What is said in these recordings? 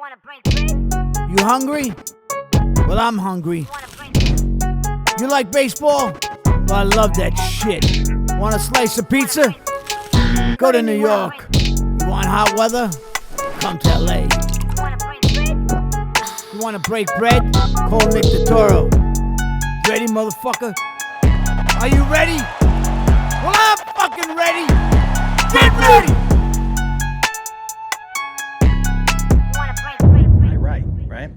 You hungry? Well, I'm hungry. You like baseball? Well, I love that shit. Want a slice of pizza? Go to New York. You want hot weather? Come to LA. You want to break bread? Call Nick Turturro. Ready, motherfucker? Are you ready? Well, I'm fucking ready. Get ready! Right?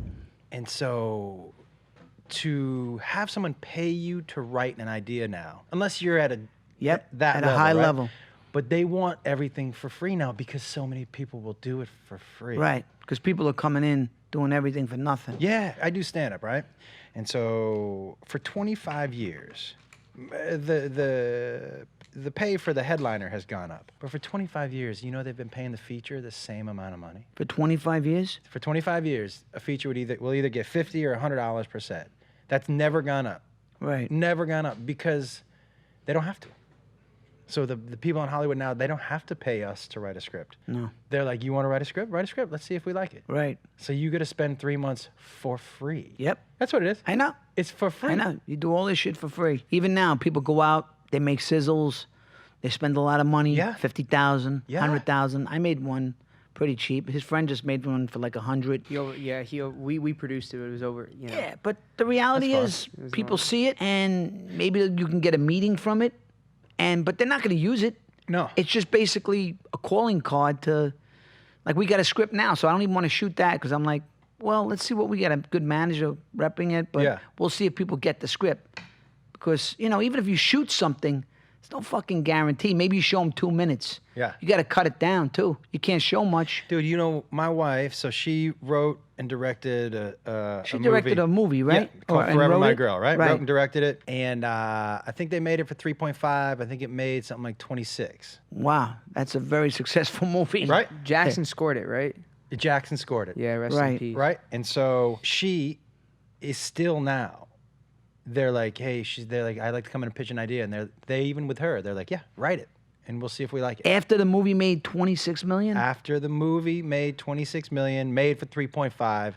And so to have someone pay you to write an idea now, unless you're at a at a high level. But they want everything for free now because so many people will do it for free. Right, because people are coming in doing everything for nothing. Yeah, I do stand-up, right? And so for 25 years, the pay for the headliner has gone up. But for 25 years, you know they've been paying the feature the same amount of money. For 25 years? For 25 years, a feature will either get $50 or $100 per set. That's never gone up. Right. Never gone up because they don't have to. So the people in Hollywood now, they don't have to pay us to write a script. No. They're like, you want to write a script? Write a script. Let's see if we like it. Right. So you got to spend 3 months for free. Yep. That's what it is. I know. It's for free. I know. You do all this shit for free. Even now, people go out, they make sizzles, they spend a lot of money. Yeah. $50,000, Yeah. $100,000. I made one pretty cheap. His friend just made one for like $100. We produced it. It was over. You know. Yeah, but the reality is, people see it, and maybe you can get a meeting from it, but they're not going to use it. No. It's just basically a calling card to, like, we got a script now, so I don't even want to shoot that because I'm like, well, let's see what we get. A good manager repping it, but we'll see if people get the script. Because, even if you shoot something, there's no fucking guarantee. Maybe you show them 2 minutes. Yeah. You got to cut it down, too. You can't show much. Dude, my wife, so she wrote and directed She directed a movie, right? Yeah, called Forever My Girl, right? Right. Wrote and directed it. And I think they made it for 3.5. I think it made something like 26. Wow. That's a very successful movie. Right? Jackson scored it, right? Jackson scored it. Yeah, rest in peace. Right? And so she is still now. They're like, hey, they're like, I'd like to come in and pitch an idea. And they even with her, they're like, yeah, write it. And we'll see if we like it. After the movie made $26 million? After the movie made $26 million, made for 3.5,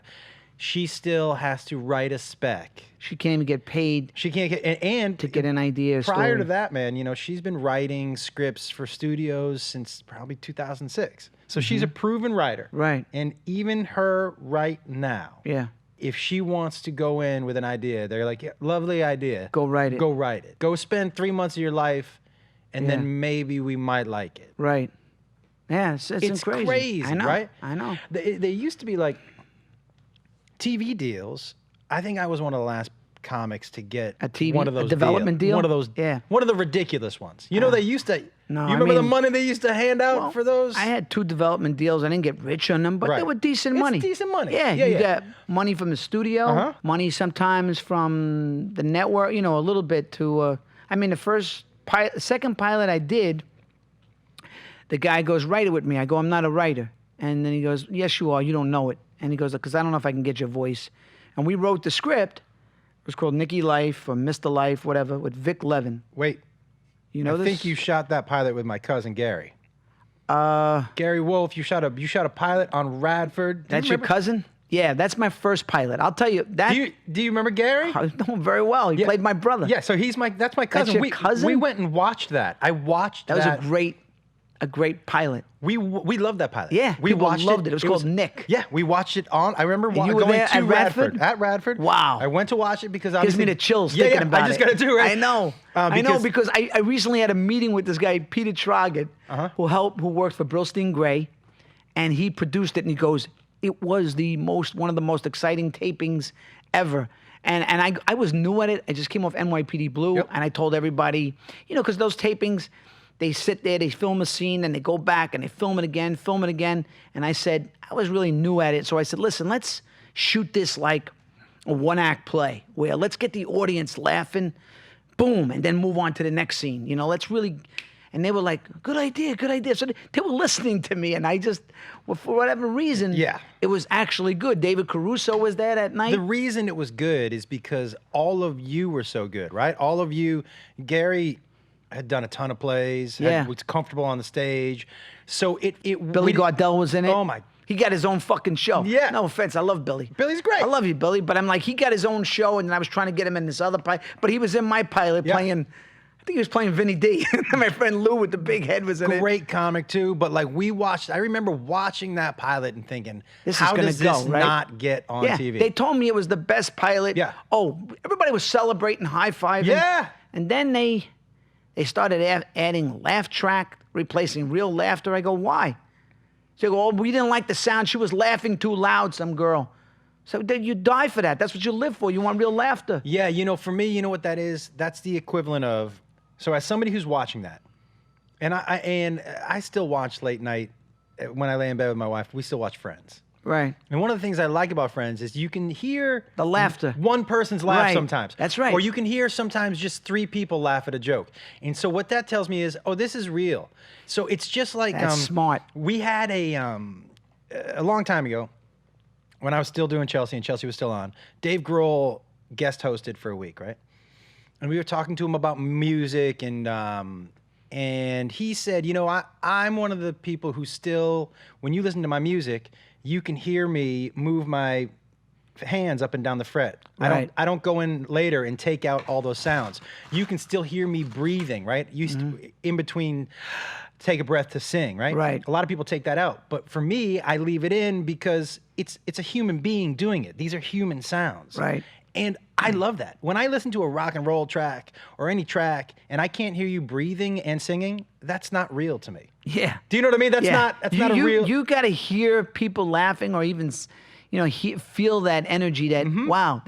she still has to write a spec. She can't even get paid. She can't get and to get an idea. Prior to that, man, she's been writing scripts for studios since probably 2006. So she's a proven writer. Right. And even her right now. Yeah. If she wants to go in with an idea, they're like, yeah, lovely idea. Go write it. Go write it. Go spend 3 months of your life, and then maybe we might like it. Right. Yeah, it's crazy. I know. Right? I know. They used to be like TV deals. I think I was one of the last comics to get one of those development deal. One of those. Yeah. One of the ridiculous ones. They used to. No, you remember the money they used to hand out for those? I had 2 development deals. I didn't get rich on them, but they were decent money. It's decent money. Yeah, you got money from the studio, money sometimes from the network, a little bit to, the second pilot I did, the guy goes, write it with me. I go, I'm not a writer. And then he goes, yes, you are. You don't know it. And he goes, because I don't know if I can get your voice. And we wrote the script. It was called Nicky Life or Mr. Life, whatever, with Vic Levin. Wait. I think you shot that pilot with my cousin Gary. Gary Wolf, you shot a pilot on Radford. That's your cousin? Yeah, that's my first pilot. I'll tell you that. Do you remember Gary? I know him very well. He played my brother. Yeah, so that's my cousin. That's your cousin? We went and watched that. I watched that. That was a great pilot. We loved that pilot. Yeah, we loved it. It was called Nick. Yeah, we watched it on. I remember going to Radford. At Radford. Wow. I went to watch it because gives me the chills thinking about it. I just got to do it. I know. I know because I recently had a meeting with this guy Peter Troggett, who worked for Brillstein Gray, and he produced it. And he goes, it was one of the most exciting tapings ever. And I was new at it. I just came off NYPD Blue, and I told everybody, because those tapings. They sit there, they film a scene, and they go back, and they film it again. And I said, I was really new at it. So I said, listen, let's shoot this like a one-act play where let's get the audience laughing, boom, and then move on to the next scene. Let's really... And they were like, good idea. So they were listening to me, and I just, for whatever reason, it was actually good. David Caruso was there that night. The reason it was good is because all of you were so good, right? All of you, Gary... had done a ton of plays. Was comfortable on the stage. So Billy Gardell was in it. Oh my He got his own fucking show. Yeah. No offense, I love Billy. Billy's great. I love you, Billy. But I'm like, he got his own show, and then I was trying to get him in this other pilot. But he was in my pilot playing. I think he was playing Vinny D. My friend Lou with the big head was in it. Great comic too, but like I remember watching that pilot and thinking, how does this not get on TV? They told me it was the best pilot. Yeah. Oh, everybody was celebrating, high-fiving. Yeah. And then they started adding laugh track, replacing real laughter. I go, why? So they go, oh, we didn't like the sound. She was laughing too loud, some girl. So you die for that. That's what you live for. You want real laughter. Yeah, for me, you know what that is? That's the equivalent of, so as somebody who's watching that, and I still watch late night when I lay in bed with my wife, we still watch Friends. Right. And one of the things I like about Friends is you can hear the laughter. One person's laugh sometimes. That's right. Or you can hear sometimes just 3 people laugh at a joke. And so what that tells me is, oh, this is real. So it's just like that's smart. We had a long time ago when I was still doing Chelsea and Chelsea was still on, Dave Grohl guest hosted for a week, right? And we were talking to him about music, and he said, I'm one of the people who still, when you listen to my music, you can hear me move my hands up and down the fret. Right. I don't go in later and take out all those sounds. You can still hear me breathing, right? In between, take a breath to sing, right? Right. A lot of people take that out, but for me, I leave it in because it's a human being doing it. These are human sounds. Right. And I love that. When I listen to a rock and roll track or any track and I can't hear you breathing and singing, that's not real to me. Yeah. Do you know what I mean? That's not a real. You got to hear people laughing or even, feel that energy that, wow,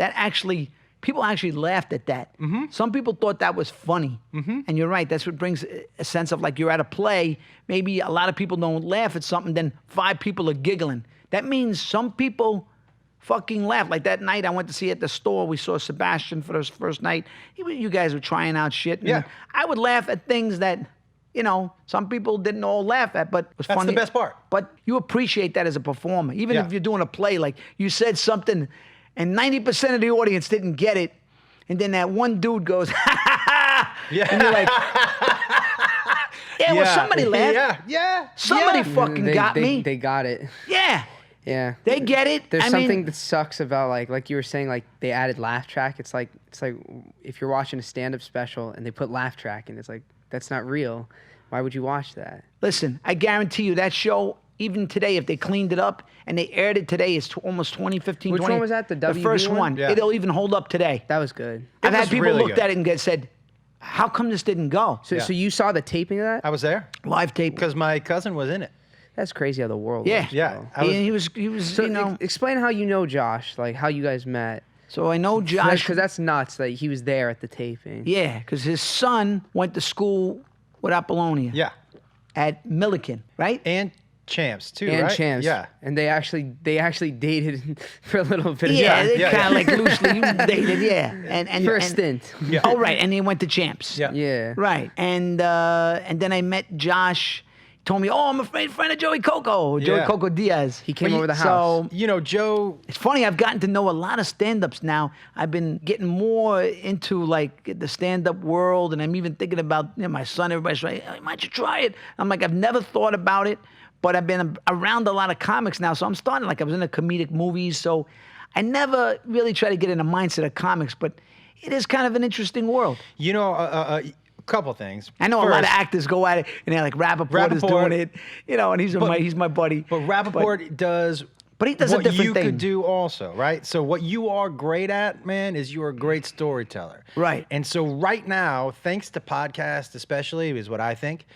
people actually laughed at that. Some people thought that was funny. And you're right. That's what brings a sense of like you're at a play. Maybe a lot of people don't laugh at something, then 5 people are giggling. That means some people fucking laugh. Like that night I went to see at the store, we saw Sebastian for the first night. You guys were trying out shit. And I would laugh at things that, some people didn't all laugh at, but it was funny. That's the best part. But you appreciate that as a performer. Even if you're doing a play, like you said something and 90% of the audience didn't get it. And then that one dude goes, ha ha ha. Yeah. And you're like, well, somebody laughed. Yeah. Somebody fucking got me. They got it. Yeah. Yeah. They get it. There's something that sucks about like you were saying, like they added laugh track. It's like if you're watching a stand-up special and they put laugh track and it's like, that's not real. Why would you watch that? Listen, I guarantee you that show, even today, if they cleaned it up and they aired it today, it's almost 2015. Which one was that? The WB first one? one. Yeah. It'll even hold up today. That was good. I've had was people really looked good. at it and said, how come this didn't go? So you saw the taping of that? I was there Live tape. because my cousin was in it. That's crazy how the world Yeah. works, Yeah. bro. He was So explain how you know Josh, like how you guys met. So I know Josh. Because that's nuts that he was there at the taping. Yeah, because his son went to school with Apollonia. Yeah. At Milliken, right? And Champs too, And right? Champs. Yeah. And they actually dated for a little bit. Yeah, they yeah, kind of like loosely dated, yeah. And For a stint. Yeah. Oh, right, and he went to Champs. Yeah. Yeah. Right, and then I met Josh. He told me, oh, I'm a friend of Joey Coco, Joey Yeah. Coco Diaz. He came over the house. So Joe. it's funny, I've gotten to know a lot of stand-ups now. I've been getting more into like the stand-up world, and I'm even thinking about my son. Everybody's like, hey, why don't you try it? I'm like, I've never thought about it, but I've been around a lot of comics now, so I'm starting, like I was in the comedic movies, so I never really try to get in the mindset of comics, but it is kind of an interesting world. Couple things. I know a lot of actors go at it, and they're like, Rappaport is doing it, and he's my buddy. But Rappaport does. But he does a what different you thing. could do also, right? So what you are great at, man, is you're a great storyteller. Right. And so right now, thanks to podcast especially, is what I think.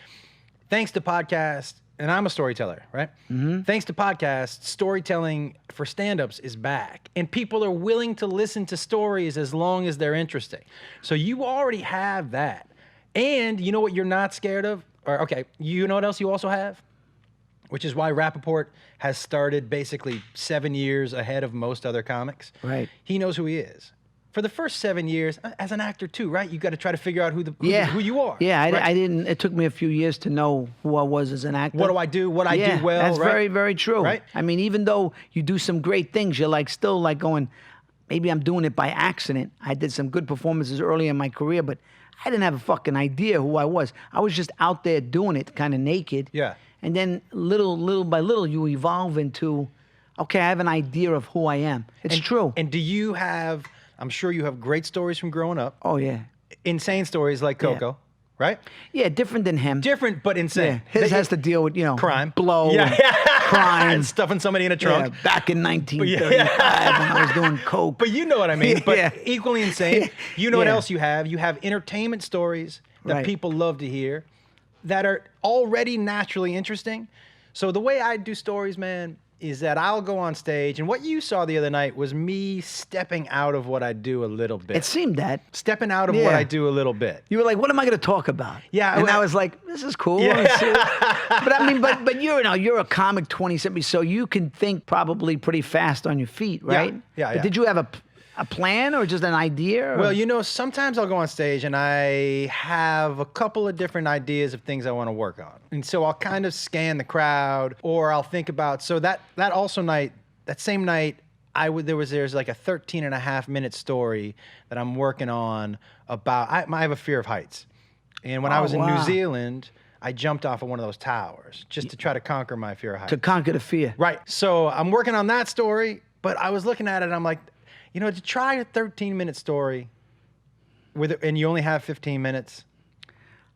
Thanks to podcast, and I'm a storyteller, right? Mm-hmm. Thanks to podcast, storytelling for stand-ups is back. And people are willing to listen to stories as long as they're interesting. So you already have that. And you know what you're not scared of? You know what else you also have? Which is why Rappaport has started basically 7 years ahead of most other comics. Right. He knows who he is. For the first 7 years, as an actor too, right? You got to try to figure out who you are. Yeah, right? I didn't. It took me a few years to know who I was as an actor. What do I do? What I do well, that's right? very, very true. Right? I mean, even though you do some great things, you're like still like going, maybe I'm doing it by accident. I did some good performances early in my career, but I didn't have a fucking idea who I was. I was just out there doing it kind of naked. Yeah. and then little by little, you evolve into, okay, I have an idea of who I am. It's true. And do you have? I'm sure you have great stories from growing up. Oh yeah. Insane stories like Coco, right? Yeah, different than him. Different but insane. Yeah. His has to deal with crime, blow, and crime, and stuffing somebody in a trunk. Yeah, back in 1935 when I was doing coke. But you know what I mean. But equally insane. You know what Yeah. else you have? You have entertainment stories that Right. people love to hear, that are already naturally interesting. So the way I do stories, man, is that I'll go on stage, and what you saw the other night was me stepping out of what I do a little bit. It seemed that. Stepping out of what I do a little bit. You were like, what am I going to talk about? Yeah, And well- I was like, this is cool. Yeah. But I mean, but you're a comic 20-something, so you can think probably pretty fast on your feet, right? Yeah. But did you have a plan or just an idea? Or? Well, sometimes I'll go on stage and I have a couple of different ideas of things I want to work on. And so I'll kind of scan the crowd, or I'll think about, so that same night, there's like a 13 and a half minute story that I'm working on about, I have a fear of heights. And when I was in New Zealand, I jumped off of one of those towers just to try to conquer my fear of heights. To conquer the fear. Right. So I'm working on that story, but I was looking at it and I'm like, to try a 13-minute story and you only have 15 minutes,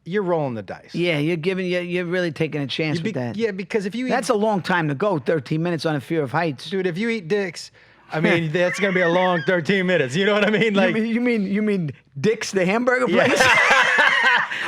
you're rolling the dice. Yeah, you're really taking a chance with that. Yeah, because if you eat... That's a long time to go, 13 minutes on a fear of heights. Dude, if you eat dicks, I mean, that's going to be a long 13 minutes. You know what I mean? Like, You mean Dick's, the hamburger place?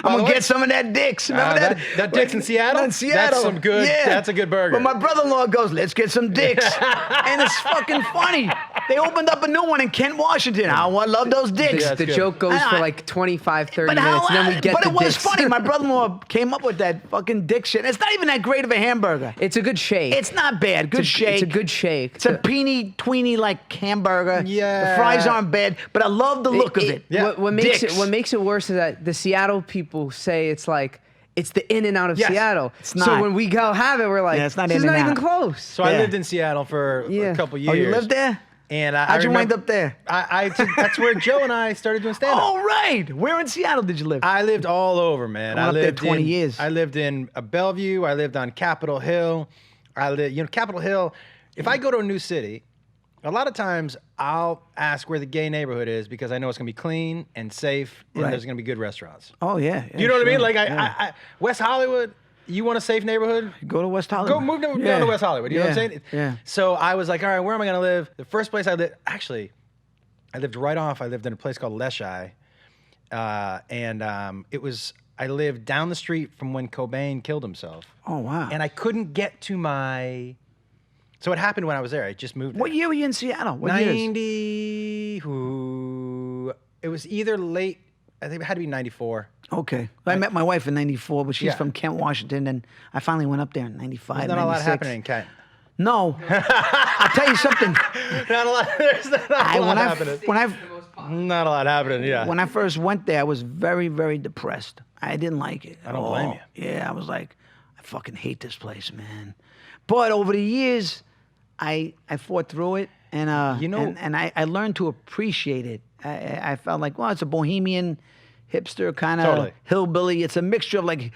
I'm going to get some of that Dick's. Remember that? That Dick's in Seattle? In Seattle. That's a good burger. But my brother-in-law goes, let's get some Dick's. And it's fucking funny. They opened up a new one in Kent, Washington. I love those Dick's. Yeah, The joke goes for like 25, 30 But minutes, and then we get But the it was dicks. funny. My brother-in-law came up with that fucking Dick shit. It's not even that great of a hamburger. It's a good shake. It's not bad. Good shake. It's a good shake. It's a tweeny like hamburger. Yeah. The fries aren't bad, but I love the look of it. Yeah. What makes Dicks. what makes it worse is that the Seattle people say it's like it's the in and out of Yes. Seattle. It's not. So when we go have it, we're like, Yeah, it's not this is in and not even out. close. So I Yeah. lived in Seattle for a couple years. Oh, you lived there? And How'd you wind remember- up there? That's where Joe and I started doing stand-up. Oh, right. Where in Seattle did you live? I lived all over, man. I went up there lived 20 in, years. I lived in Bellevue. I lived on Capitol Hill. Capitol Hill. If I go to a new city, a lot of times I'll ask where the gay neighborhood is because I know it's gonna be clean and safe, and Right. there's gonna be good restaurants. Oh, yeah. You know what I mean? sure. Like Yeah. I West Hollywood. You want a safe neighborhood? Go to West Hollywood. Go move down Yeah. to West Hollywood. You know what I'm Yeah. saying? Yeah. So I was like, all right, where am I gonna live? The first place I lived, actually, I lived right off. I lived in a place called Leshai, I lived down the street from when Cobain killed himself, Oh, wow. and I couldn't get to my. So it happened when I was there. I just moved. What there. year were you in Seattle? What years? 90. It was either late. I think it had to be 94. Okay. I met my wife in 94, but she's Yeah. from Kent, Washington, and I finally went up there in 95, There's not a lot 96. happening in Kent. No. I'll tell you something. Not a lot. There's not a lot happening. Not a lot happening. Yeah. When I first went there, I was very, very depressed. I didn't like it. I don't blame you. Yeah, I was like, I fucking hate this place, man. But over the years, I fought through it, and and I learned to appreciate it. I felt like, well, it's a bohemian, hipster kind of Totally. hillbilly. It's a mixture of like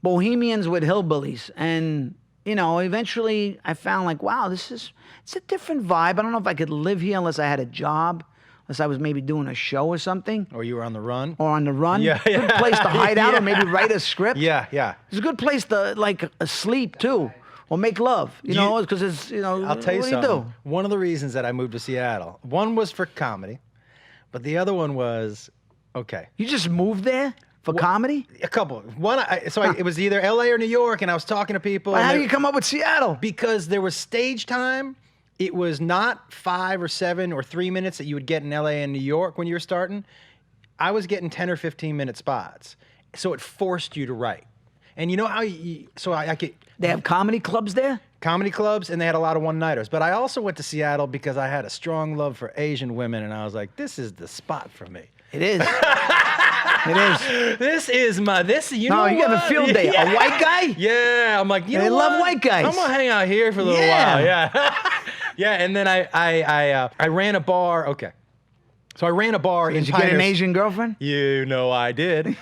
bohemians with hillbillies, and eventually I found like, wow, it's a different vibe. I don't know if I could live here unless I had a job, unless I was maybe doing a show or something. Or you were on the run. Or on the run. Yeah, Good yeah. place to hide out Yeah. or maybe write a script. Yeah, yeah. It's a good place to like sleep too. Or make love, because it's, I'll tell you what something. do you do? One of the reasons that I moved to Seattle, one was for comedy, but the other one was, okay. You just moved there for comedy? A couple. One, it was either LA or New York, and I was talking to people. But and how do they- you come up with Seattle? Because there was stage time. It was not 5 or 7 or 3 minutes that you would get in LA and New York when you were starting. I was getting 10 or 15 minute spots. So it forced you to write. And you know how I could. They have comedy clubs there? Comedy clubs, and they had a lot of one-nighters. But I also went to Seattle because I had a strong love for Asian women, and I was like, this is the spot for me. It is. It is. This is you know No, you have a what? field day. Yeah. A white guy? Yeah, I'm like, They know love what? white guys. I'm gonna hang out here for a little Yeah. while. Yeah, yeah. And then I ran a bar. Okay, so I ran a bar in Did you get an Pinehurst. Asian girlfriend? You know I did.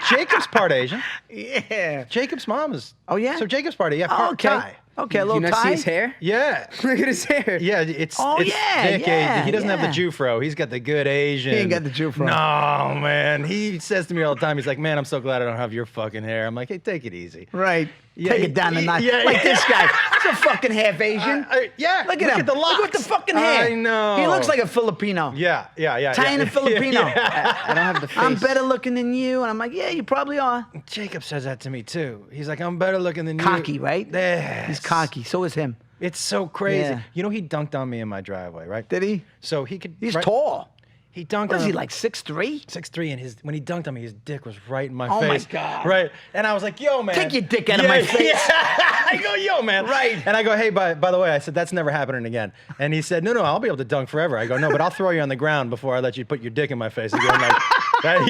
Jacob's part Asian. Yeah. Jacob's mom is. Oh, yeah? So Jacob's part, part Okay. Thai. Okay, a You little not see tie. his hair? Yeah. Look at his hair. Yeah, it's yeah, thick yeah, Asian. He doesn't have the yeah. Jew-fro. He's got the good Asian. He ain't got the Jew-fro. No, man. He says to me all the time, he's like, man, I'm so glad I don't have your fucking hair. I'm like, hey, take it easy. Right. Yeah, Take it down a notch. yeah, like yeah. this guy. He's a fucking half Asian. Yeah. Look at him. the locks. Look at the fucking hair. I know. He looks like a Filipino. Yeah. Italian and Filipino. I don't have the face. I'm better looking than you. And I'm like, yeah, you probably are. Jacob says that to me, too. He's like, I'm better looking than you. Cocky, right? Yes. He's cocky. So is him. It's so crazy. Yeah. You know, he dunked on me in my driveway, right? Did he? So he could. He's right? tall. He dunked What on is he, like 6'3"? 6'3", and when he dunked on me, his dick was right in my Oh, my face. God. Right, and I was like, "Yo, man, Take your dick out of my face." Yeah. I go, "Yo, man." Right. And I go, "Hey, by the way," I said, "That's never happening again." And he said, "No, I'll be able to dunk forever." I go, "No, but I'll throw you on the ground before I let you put your dick in my face again." Like,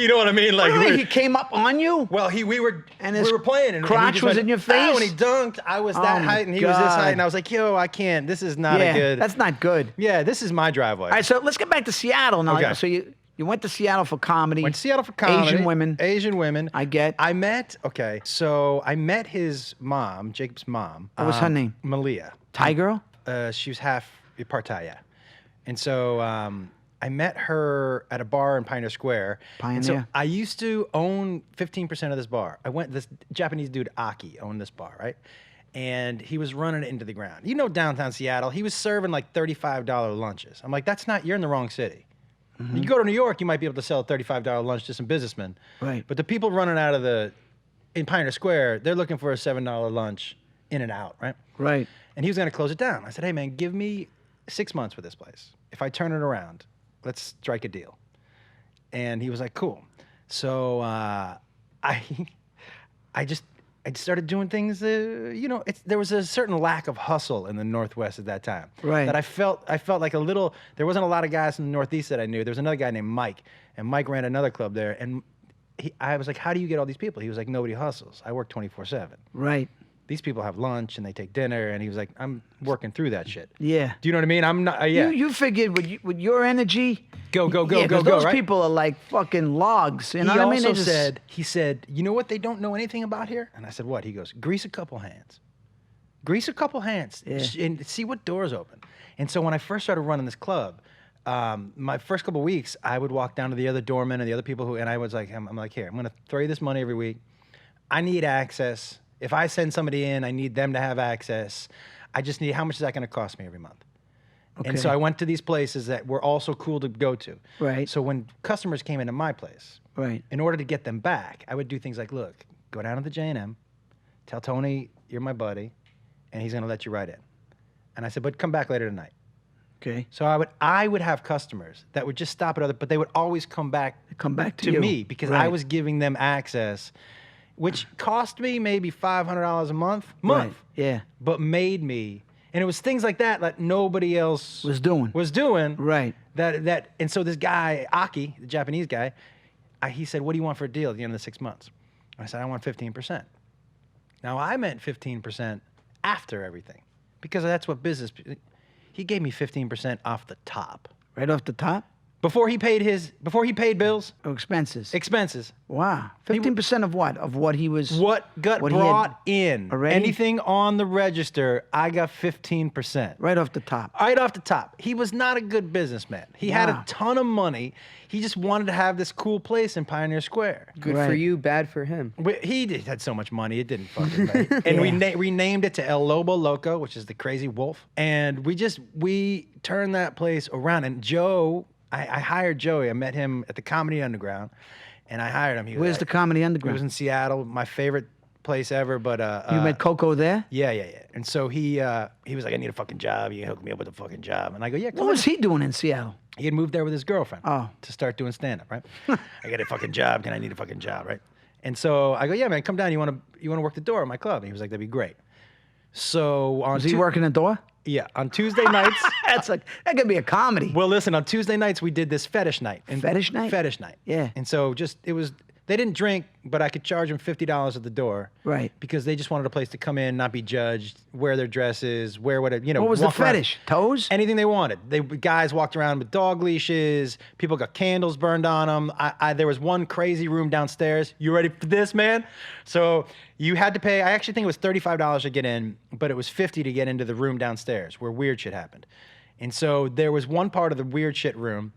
you know what I mean? Like, Really? He came up on you? well, we were his playing, and crotch he just was went, in your "Ah," face? when he dunked, I was that Oh, height, and my he was this God. height, and I was like, "Yo, I can't. This is not Yeah, a good." that's not good. Yeah, this is my driveway. All right, so let's get back to Seattle now. Okay. So you went to Seattle for comedy. Went to Seattle for comedy. Asian women. I get. I met his mom, Jacob's mom. What was her name? Malia. Thai girl? She was half part Thai, yeah. And so I met her at a bar in Pioneer Square. And so Pioneer. I used to own 15% of this bar. This Japanese dude, Aki, owned this bar, right? And he was running it into the ground. You know, downtown Seattle, he was serving like $35 lunches. I'm like, you're in the wrong city. Mm-hmm. You go to New York, you might be able to sell a $35 lunch to some businessmen. Right. But the people running out of in Pioneer Square, they're looking for a $7 lunch in and out, right? Right. And he was going to close it down. I said, hey, man, give me 6 months with this place. If I turn it around, let's strike a deal. And he was like, cool. So I just started doing things, there was a certain lack of hustle in the Northwest at that time. Right. That I felt like there wasn't a lot of guys in the Northeast that I knew. There was another guy named Mike, and Mike ran another club there. And I was like, how do you get all these people? He was like, nobody hustles. I work 24/7. Right. These people have lunch and they take dinner. And he was like, I'm working through that shit. Yeah. Do you know what I mean? I'm not, yeah. You figured with your energy. Go, Yeah, 'cause those right? people are like fucking logs. You know He what I mean? also he said, you know what they don't know anything about here? And I said, what? He goes, grease a couple hands. Grease a couple hands and see what doors open. And so when I first started running this club, my first couple weeks, I would walk down to the other doormen and the other people and I was like, I'm like, here, I'm going to throw you this money every week. I need access. If I send somebody in, I need them to have access. I just need, how much is that going to cost me every month? Okay. And so I went to these places that were also cool to go to. Right. So when customers came into my place, Right. in order to get them back, I would do things like, look, go down to the J&M, tell Tony you're my buddy, and he's going to let you right in. And I said, but come back later tonight. Okay. So I would have customers that would just stop at other, but they would always come back to you. me because Right. I was giving them access, which cost me maybe $500 a month, Right. Yeah. but made me, and it was things like that nobody else Was doing. Right. And so this guy, Aki, the Japanese guy, he said, what do you want for a deal at the end of the 6 months? I said, I want 15%. Now, I meant 15% after everything because that's what business, he gave me 15% off the top. Right off the top? Before he paid bills, Oh, expenses. expenses. Wow. 15% of what? Of what he was. What got What he had brought in, already? anything on the register, I got 15%. Right off the top. Right off the top. He was not a good businessman. He had a Wow. ton of money. He just wanted to have this cool place in Pioneer Square. Good for Right. you, bad for him. Had so much money, it didn't fucking matter. And we renamed it to El Lobo Loco, which is the crazy wolf. And we turned that place around. And Joe, I hired Joey. I met him at the Comedy Underground, and I hired him. Where's the Comedy He Underground? was in Seattle, my favorite place ever. But You met Coco there? yeah. And so he was like, I need a fucking job. You can hook me up with a fucking job. And I go, yeah, come What on. was he doing in Seattle? He had moved there with his girlfriend Oh. to start doing stand-up, right? I got a fucking job. Can I need a fucking job, right? And so I go, yeah, man, come down. You want to work the door at my club? And he was like, that'd be great. So on Was he working the door? Yeah, on Tuesday nights. That could be a comedy. Well, listen, on Tuesday nights we did this fetish night. Fetish night? Fetish night. Yeah. And so it was They didn't drink, but I could charge them $50 at the door. Right. Because they just wanted a place to come in, not be judged, wear their dresses, wear whatever, What was the fetish? Toes? Anything they wanted. Guys walked around with dog leashes. People got candles burned on them. There was one crazy room downstairs. You ready for this, man? So you had to pay, I actually think it was $35 to get in, but it was $50 to get into the room downstairs where weird shit happened. And so there was one part of the weird shit room,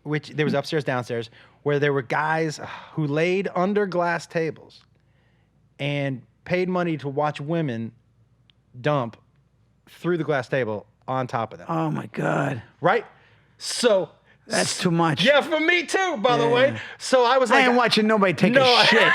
which there was upstairs, downstairs, where there were guys who laid under glass tables and paid money to watch women dump through the glass table on top of them. Oh my God. Right? So that's too much. Yeah, for me too, by the way. So I was like, I ain't watching nobody take a shit.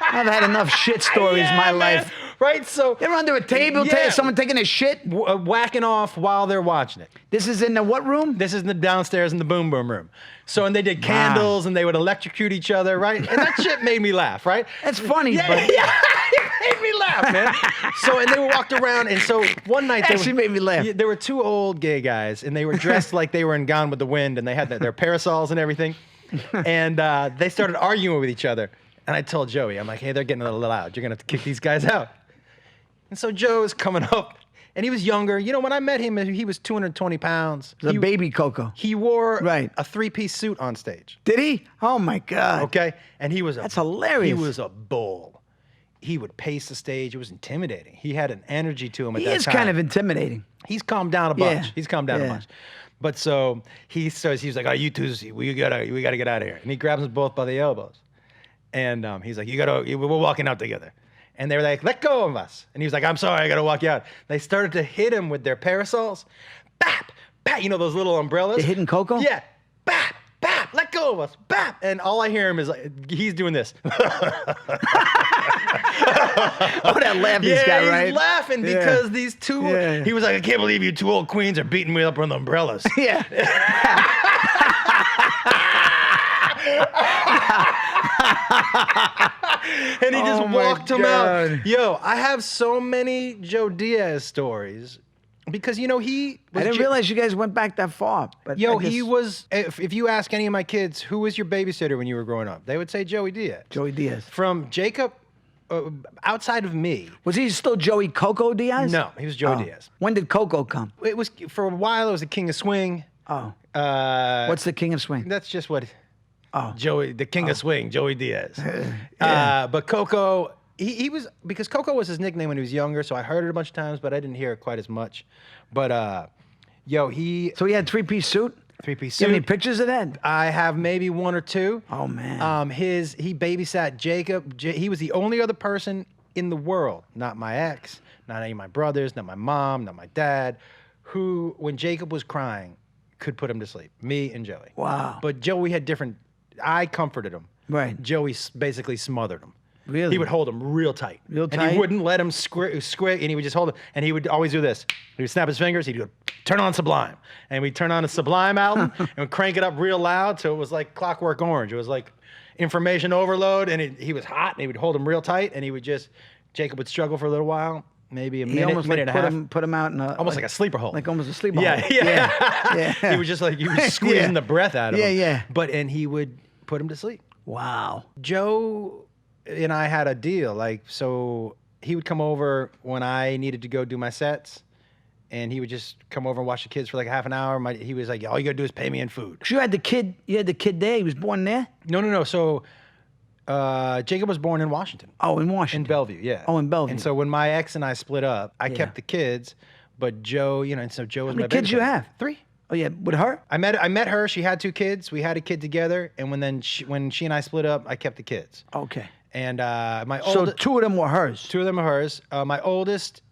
I've had enough shit stories in my life. Right? So you ever under a table, someone taking a shit? Whacking off while they're watching it. This is in the what room? This is in the downstairs in the boom boom room. So, and they did candles and they would electrocute each other, right? And that shit made me laugh, right? That's funny, but... Yeah, it made me laugh, man. So, and they walked around, and so one night... Actually made me laugh. There were two old gay guys, and they were dressed like they were in Gone with the Wind, and they had their parasols and everything. And they started arguing with each other. And I told Joey, I'm like, hey, they're getting a little loud. You're going to have to kick these guys out. And so Joe is coming up, and he was younger. You know, when I met him, he was 220 pounds. The baby Coco. He wore a three-piece suit on stage. Did he? Oh, my God. Okay. And he was That's hilarious. He was a bull. He would pace the stage. It was intimidating. He had an energy to him at that time. He is kind of intimidating. He's calmed down a bunch. Yeah. He's calmed down a bunch. But so he says, he was like, oh, you two, we gotta get out of here. And he grabs us both by the elbows. And he's like, we're walking out together. And they were like, let go of us. And he was like, I'm sorry, I got to walk you out. They started to hit him with their parasols. Bap, bap, you know those little umbrellas? They're hitting Coco? Yeah. Bap, bap, let go of us. Bap. And all I hear him is like, he's doing this. Oh, that laugh he's got, right? He's laughing because these two, he was like, I can't believe you two old queens are beating me up on the umbrellas. Yeah. And he just walked him out. Yo, I have so many Joe Diaz stories because, you know, I didn't realize you guys went back that far. But yo, he was, if you ask any of my kids, who was your babysitter when you were growing up? They would say Joey Diaz. Joey Diaz. From Jacob, outside of me. Was he still Joey Coco Diaz? No, he was Joey Diaz. When did Coco come? It was, for a while, it was the King of Swing. Oh. What's the King of Swing? That's just what... Oh. Joey, the King of Swing, Joey Diaz. But Coco, he was, because Coco was his nickname when he was younger, so I heard it a bunch of times, but I didn't hear it quite as much. But, yo, So he had three-piece suit? Three-piece Do you suit. have any pictures of that? I have maybe one or two. Oh, man. He babysat Jacob. He was the only other person in the world, not my ex, not any of my brothers, not my mom, not my dad, who, when Jacob was crying, could put him to sleep. Me and Joey. Wow. But Joey had different... I comforted him. Right. Joey basically smothered him. Really? He would hold him real tight. Real tight? And he wouldn't let him squig, and he would just hold him. And he would always do this. He would snap his fingers. He'd go, turn on Sublime. And we'd turn on a Sublime album and we'd crank it up real loud so it was like Clockwork Orange. It was like information overload. And he was hot, and he would hold him real tight. And he would Jacob would struggle for a little while. Maybe a minute and a half. Put him out in almost like a sleeper hold. Like almost a sleeper hold. Yeah. He was just like, you were squeezing the breath out of him. Yeah. And he would put him to sleep. Wow. Joe and I had a deal. So he would come over when I needed to go do my sets, and he would just come over and watch the kids for like half an hour. He was like, all you gotta do is pay me in food. You had the kid there? He was born there? No. So Jacob was born in Washington. Oh, in Washington. In Bellevue, yeah. Oh, in Bellevue. And so when my ex and I split up, I kept the kids, but Joe, and so Joe was my babysitter. How many kids you have? 3. Oh, yeah, with her? I met her. She had 2 kids. We had a kid together, and when she and I split up, I kept the kids. Okay. And So 2 of them were hers? 2 of them are hers. My oldest,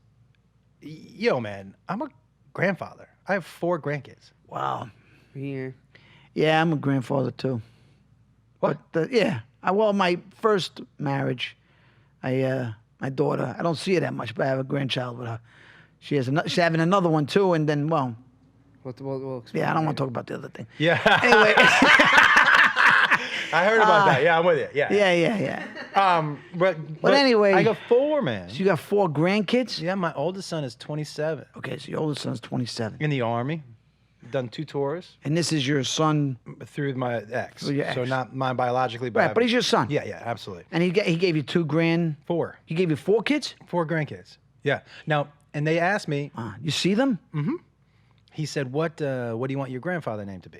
man, I'm a grandfather. I have 4 grandkids. Wow. Yeah. Yeah, I'm a grandfather too. What? But, my first marriage, my daughter, I don't see her that much, but I have a grandchild with her. She's having another one too, and then, well... We'll explain I don't want to talk about the other thing. Yeah. Anyway. I heard about that. Yeah, I'm with you. Yeah. Yeah. But anyway. I got 4, man. So you got 4 grandkids? Yeah, my oldest son is 27. Okay, so your oldest son's 27. In the Army. Done 2 tours. And this is your son? through my ex. Through your ex. So not mine biologically, but Right, but he's your son. Yeah, absolutely. And he gave you $2,000. 4. He gave you 4 kids? 4 grandkids. Yeah. Now, and they asked me. You see them? Mm-hmm. He said, "What do you want your grandfather name to be?"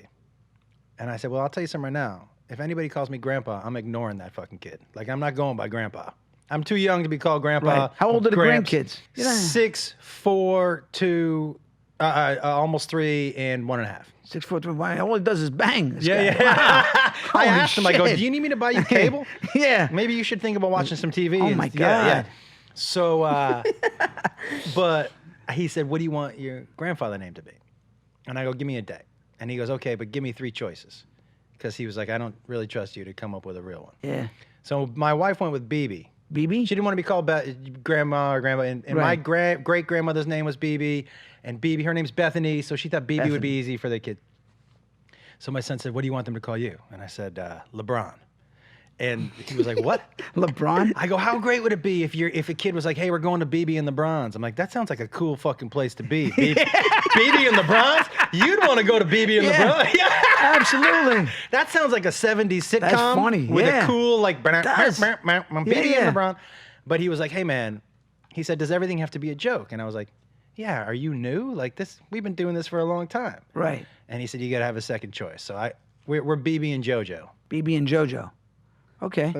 And I said, "Well, I'll tell you something right now. If anybody calls me grandpa, I'm ignoring that fucking kid. Like, I'm not going by grandpa. I'm too young to be called grandpa." Right. How old are the Gramps. grandkids? 6, 4, 2, almost 3, and 1.5. 6 foot 3. All he does is bang. This Yeah, guy. yeah. Wow. I Holy asked him, I go, shit. "Do you need me to buy you cable?" Yeah. Maybe you should think about watching some TV. Oh and- my Yeah. God. So, but he said, "What do you want your grandfather name to be?" And I go, "Give me a day." And he goes, "Okay, but give me 3 choices." Because he was like, "I don't really trust you to come up with a real one." Yeah. So my wife went with BB. BB? She didn't want to be called grandma or grandma. And my Right. great-grandmother's name was BB. And BB, her name's Bethany, so she thought BB would be easy for the kid. So my son said, "What do you want them to call you?" And I said, "LeBron." And he was like, "What?" LeBron? I go, "How great would it be if a kid was like, 'Hey, we're going to BB and the Bronze'?" I'm like, "That sounds like a cool fucking place to be." BB and the Bronze? You'd want to go to BB and the Bronze? Yeah. Absolutely. That sounds like a 70s sitcom. That's funny, With yeah. a cool, like, does. BB and Yeah. the Bronze. But he was like, "Hey, man," he said, "does everything have to be a joke?" And I was like, "Yeah, are you new? Like this, we've been doing this for a long time." Right. And he said, "You got to have a second choice." So we're BB and JoJo. BB and JoJo. Okay.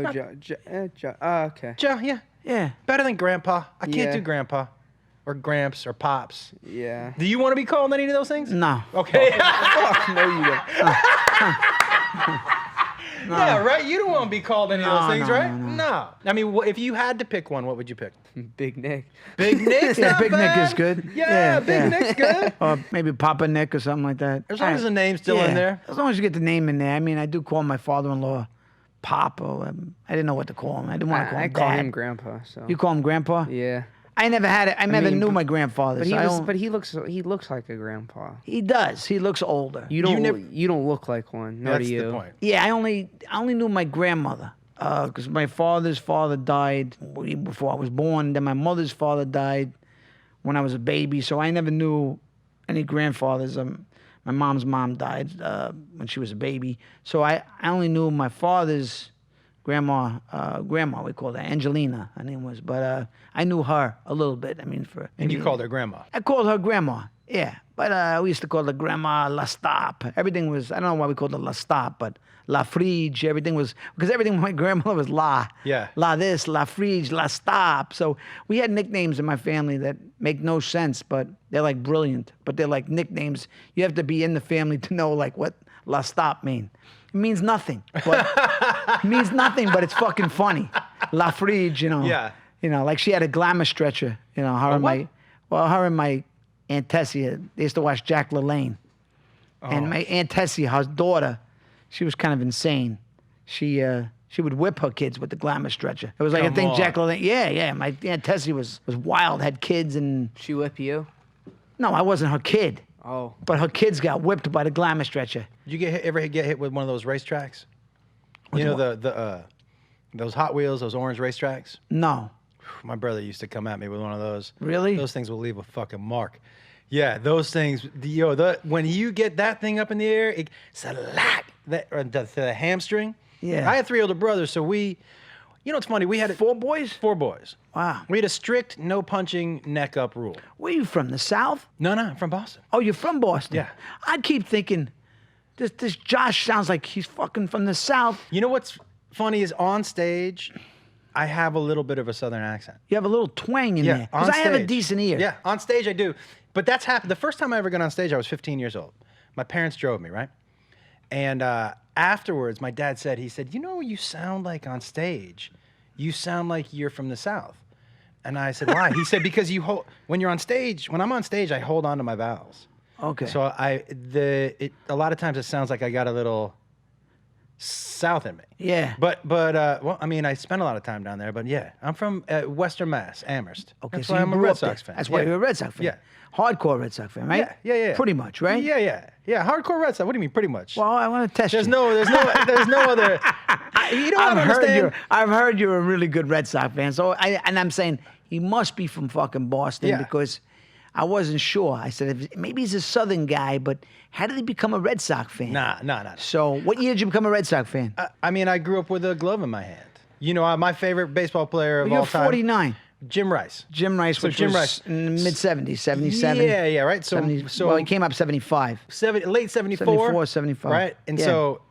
Oh, okay. Joe, yeah. Yeah. Better than Grandpa. I can't Yeah. do Grandpa or Gramps or Pops. Yeah. Do you want to be called any of those things? No. Okay. No, you don't. Yeah, right? You don't want to be called any of those No, things, no, right? no. No. I mean, if you had to pick one, what would you pick? Big Nick. Big Nick's Yeah, not Big Nick bad. is good. Yeah, Big Nick's good. Or maybe Papa Nick or something like that. As long as the name's still in there. As long as you get the name in there. I mean, I do call my father-in-law Pop. Or, I didn't know what to call him. I didn't want to call I him call Dad. him Grandpa. So. You call him Grandpa? Yeah. I never had it. I never mean, knew but- my grandfather. But he so I was. don't- But he looks like a grandpa. he does. He looks older. You don't. never- You don't look like one. Nor That's do you. the point. Yeah, I only knew my grandmother because my father's father died before I was born. Then my mother's father died when I was a baby, so I never knew any grandfathers. My mom's mom died when she was a baby, so I only knew my father's grandma. We called her Angelina. Her name was, but I knew her a little bit. I mean, And you called her Grandma. I called her grandma. Yeah, but we used to call her grandma La Stop. Everything was, I don't know why we called her La Stop, but La Frige, everything was, because everything with my grandmother was La. Yeah. La this, La Frige, La Stop. So we had nicknames in my family that make no sense, but they're like brilliant. But they're like nicknames. You have to be in the family to know like what La Stop mean. It means nothing. But it means nothing, but it's fucking funny. La Frige, you know. Yeah. You know, like she had a glamour stretcher, you know, her and my Aunt Tessie, they used to watch Jack LaLanne. And my Aunt Tessie, her daughter, she was kind of insane. She would whip her kids with the glamour stretcher. It was like Come I think on. Jack LaLanne. Yeah. My Aunt Tessie was wild, had kids, and She whip you? no, I wasn't her kid. Oh. But her kids got whipped by the glamour stretcher. Did you ever get hit with one of those racetracks? You know those Hot Wheels, those orange racetracks? No. My brother used to come at me with one of those. Really? Those things will leave a fucking mark. Yeah, those things. When you get that thing up in the air, it's a lot. The hamstring. Yeah. I had 3 older brothers, so we. You know what's funny? We had 4 boys? 4 boys. Wow. We had a strict no punching neck up rule. Where you from? The South? No, I'm from Boston. Oh, you're from Boston? Yeah. I keep thinking, this Josh sounds like he's fucking from the South. You know what's funny is on stage, I have a little bit of a Southern accent. You have a little twang in there. Because on I have a stage. decent ear. Yeah, on stage I do. But that's happened. The first time I ever got on stage, I was 15 years old. My parents drove me, right? And afterwards, my dad said, you know what you sound like on stage? You sound like you're from the South. And I said, why? He said, because when I'm on stage, I hold on to my vowels. Okay. So a lot of times it sounds like I got a little South in me. Yeah. But well, I mean, I spent a lot of time down there. But yeah, I'm from Western Mass, Amherst. Okay, That's so why you I'm a grew Red up there. Sox fan. That's why Yeah. you're a Red Sox fan. Yeah. Hardcore Red Sox fan, right? Yeah. Pretty much, right? Yeah. Hardcore Red Sox. What do you mean, pretty much? Well, I want to test there's you. no other. You don't understand. I've heard you're a really good Red Sox fan. So I'm saying he must be from fucking Boston Yeah. because I wasn't sure. I said, maybe he's a Southern guy, but how did he become a Red Sox fan? Nah. So what year did you become a Red Sox fan? I mean, I grew up with a glove in my hand. You know, my favorite baseball player of all time. You're 49. Jim Rice. Jim Rice, So which Jim was Rice. in the mid-70s, 77. Yeah, right? So well, he came up 75. Late 74. 74, 75. Right? And so,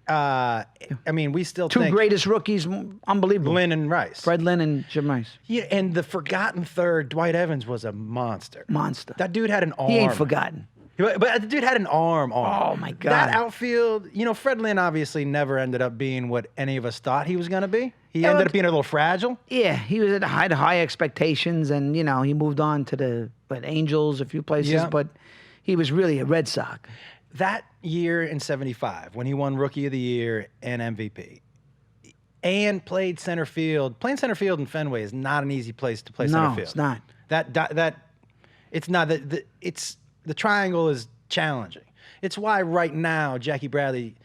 I mean, we still Two think greatest rookies, unbelievable. Lynn and Rice. Fred Lynn and Jim Rice. Yeah, and the forgotten third, Dwight Evans, was a monster. Monster. That dude had an arm. He ain't forgotten. But the dude had an arm. Oh, my God. That outfield, you know, Fred Lynn obviously never ended up being what any of us thought he was going to be. He ended up being a little fragile. Yeah, he was at high expectations, and, you know, he moved on to the Angels, a few places, Yeah. but he was really a Red Sox. That year in 75, when he won Rookie of the Year and MVP, and played center field. Playing center field in Fenway is not an easy place to play center field. No, it's not. It's not. The triangle is challenging. It's why right now Jackie Bradley,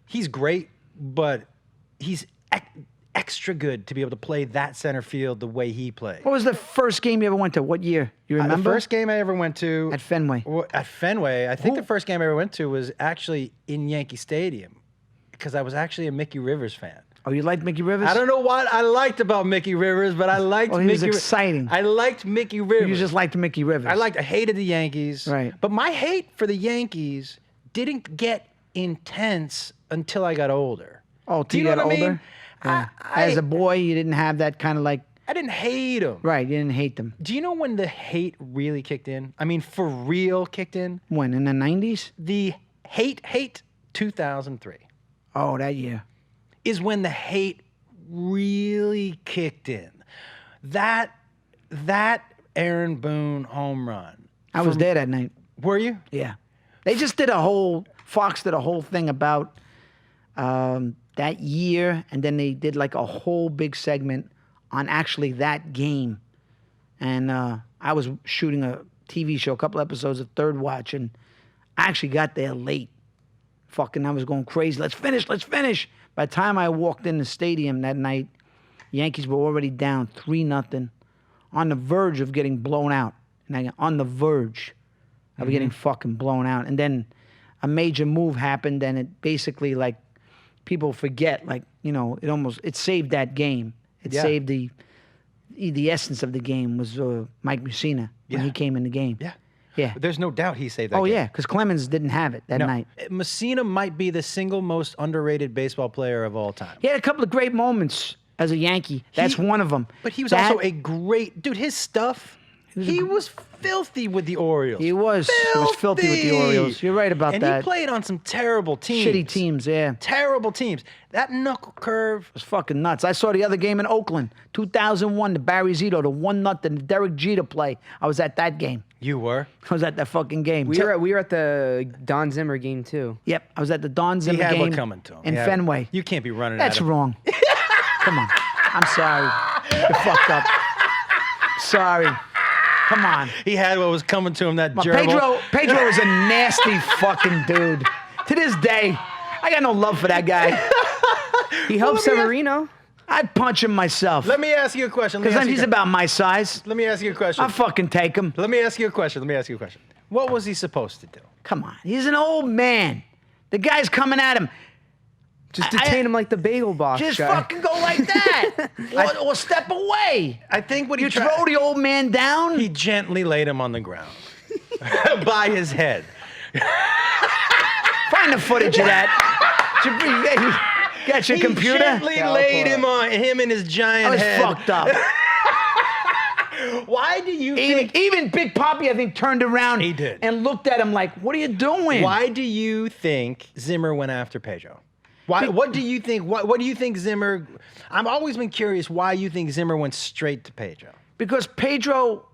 he's great, but he's extra good to be able to play that center field the way he plays. What was the first game you ever went to? What year? You remember? The first game I ever went to At Fenway. At Fenway, I think the first game I ever went to was actually in Yankee Stadium, because I was actually a Mickey Rivers fan. Oh, you liked Mickey Rivers? I don't know what I liked about Mickey Rivers, but I liked He was exciting. I liked Mickey Rivers. You just liked Mickey Rivers. I hated the Yankees. Right. But my hate for the Yankees didn't get intense until I got older. Oh, Do till you you know got what I older? mean? Yeah. As a boy, you didn't have that kind of like... I didn't hate them. Right, you didn't hate them. Do you know when the hate really kicked in? I mean, for real kicked in? When, in the 90s? The hate, 2003. Oh, that year. Is when the hate really kicked in. That Aaron Boone home run. I was there that night. Were you? Yeah. They just did Fox did a whole thing about that year, and then they did like a whole big segment on actually that game. And I was shooting a TV show, a couple episodes of Third Watch, and I actually got there late. Fucking, I was going crazy. Let's finish. By the time I walked in the stadium that night, Yankees were already down 3-0, on the verge of getting blown out. And on the verge of getting fucking blown out. And then a major move happened, and it basically, like, people forget, like, you know, it saved that game. It saved the essence of the game was Mike Mussina when he came in the game. Yeah. Yeah. There's no doubt he saved that game. Oh, yeah, because Clemens didn't have it that night. Mussina might be the single most underrated baseball player of all time. He had a couple of great moments as a Yankee. That's one of them. But he was also a great... Dude, his stuff... He was filthy with the Orioles. He was. He was filthy with the Orioles. You're right about that. And he played on some terrible teams. Shitty teams, yeah. Terrible teams. That knuckle curve... It was fucking nuts. I saw the other game in Oakland, 2001, the Barry Zito, the 1-0, the Derek Jeter play. I was at that game. You were? I was at that fucking game. We were at the Don Zimmer game too. Yep, I was at the Don Zimmer game. He had what coming to him. In Fenway. You can't be running That's at him. wrong. Come on. I'm sorry. You fucked up. Sorry. Come on. He had what was coming to him, that gerbil. Pedro is a nasty fucking dude. To this day, I got no love for that guy. He helped Severino. I'd punch him myself. Let me ask you a question. Because he's about my size. Let me ask you a question. I'll fucking take him. Let me ask you a question. What was he supposed to do? Come on. He's an old man. The guy's coming at him. Just detain him like the bagel box Just guy. fucking go like that. or step away. I think what you throw the old man down. He gently laid him on the ground by his head. Find the footage of that. Got your computer? He gently laid him on him and his giant head. That was fucked up. Why do you think... Even Big Papi, I think, turned around He did. and looked at him like, what are you doing? Why do you think Zimmer went after Pedro? What do you think? What do you think Zimmer... I've always been curious why you think Zimmer went straight to Pedro. Because Pedro,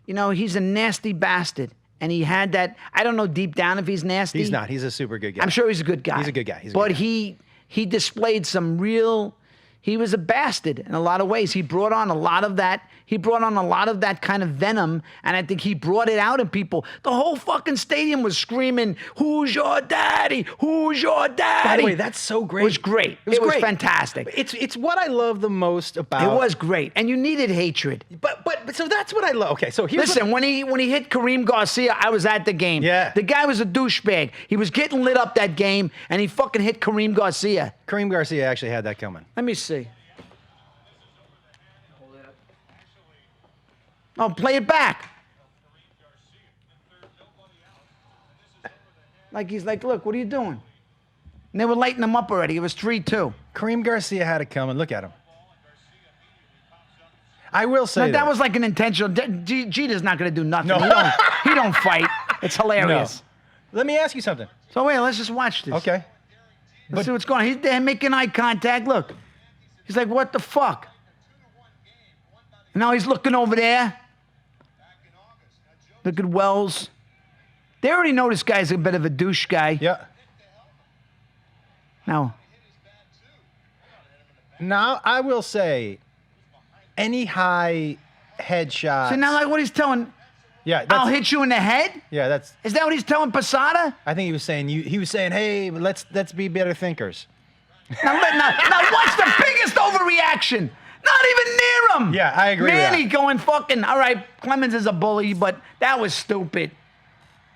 you know, he's a nasty bastard. And he had that... I don't know deep down if he's nasty. He's not. He's a super good guy. I'm sure he's a good guy. He's a good guy. He displayed some real... he was a bastard in a lot of ways. He brought on a lot of that. He brought on a lot of that kind of venom, and I think he brought it out in people. The whole fucking stadium was screaming, "Who's your daddy? Who's your daddy?" By the way, that's so great. It was great. It was fantastic. It's what I love the most about. It was great, and you needed hatred. But so that's what I love. Okay, so here's Listen, when he hit Kareem Garcia, I was at the game. Yeah. The guy was a douchebag. He was getting lit up that game, and he fucking hit Kareem Garcia. Kareem Garcia actually had that coming. Let me see. Oh, play it back. Like he's like, look, what are you doing? And they were lighting him up already. It was 3-2. Kareem Garcia had it coming. Look at him. I will say that was like an intentional. Jeter's not going to do nothing. No. He don't fight. It's hilarious. No. Let me ask you something. So wait, let's just watch this. Okay. Let's see what's going on. He's there making eye contact. Look. He's like, what the fuck? And now he's looking over there. Look at Wells. They already know this guy's a bit of a douche guy. Yeah. Now, I will say, any high headshot. so now like what he's telling, Yeah. I'll hit you in the head? Yeah, Is that what he's telling Posada? I think he was saying hey, let's be better thinkers. Now what's the biggest overreaction? Not even near him. Yeah, I agree with Manny that. going fucking, all right, Clemens is a bully, but that was stupid.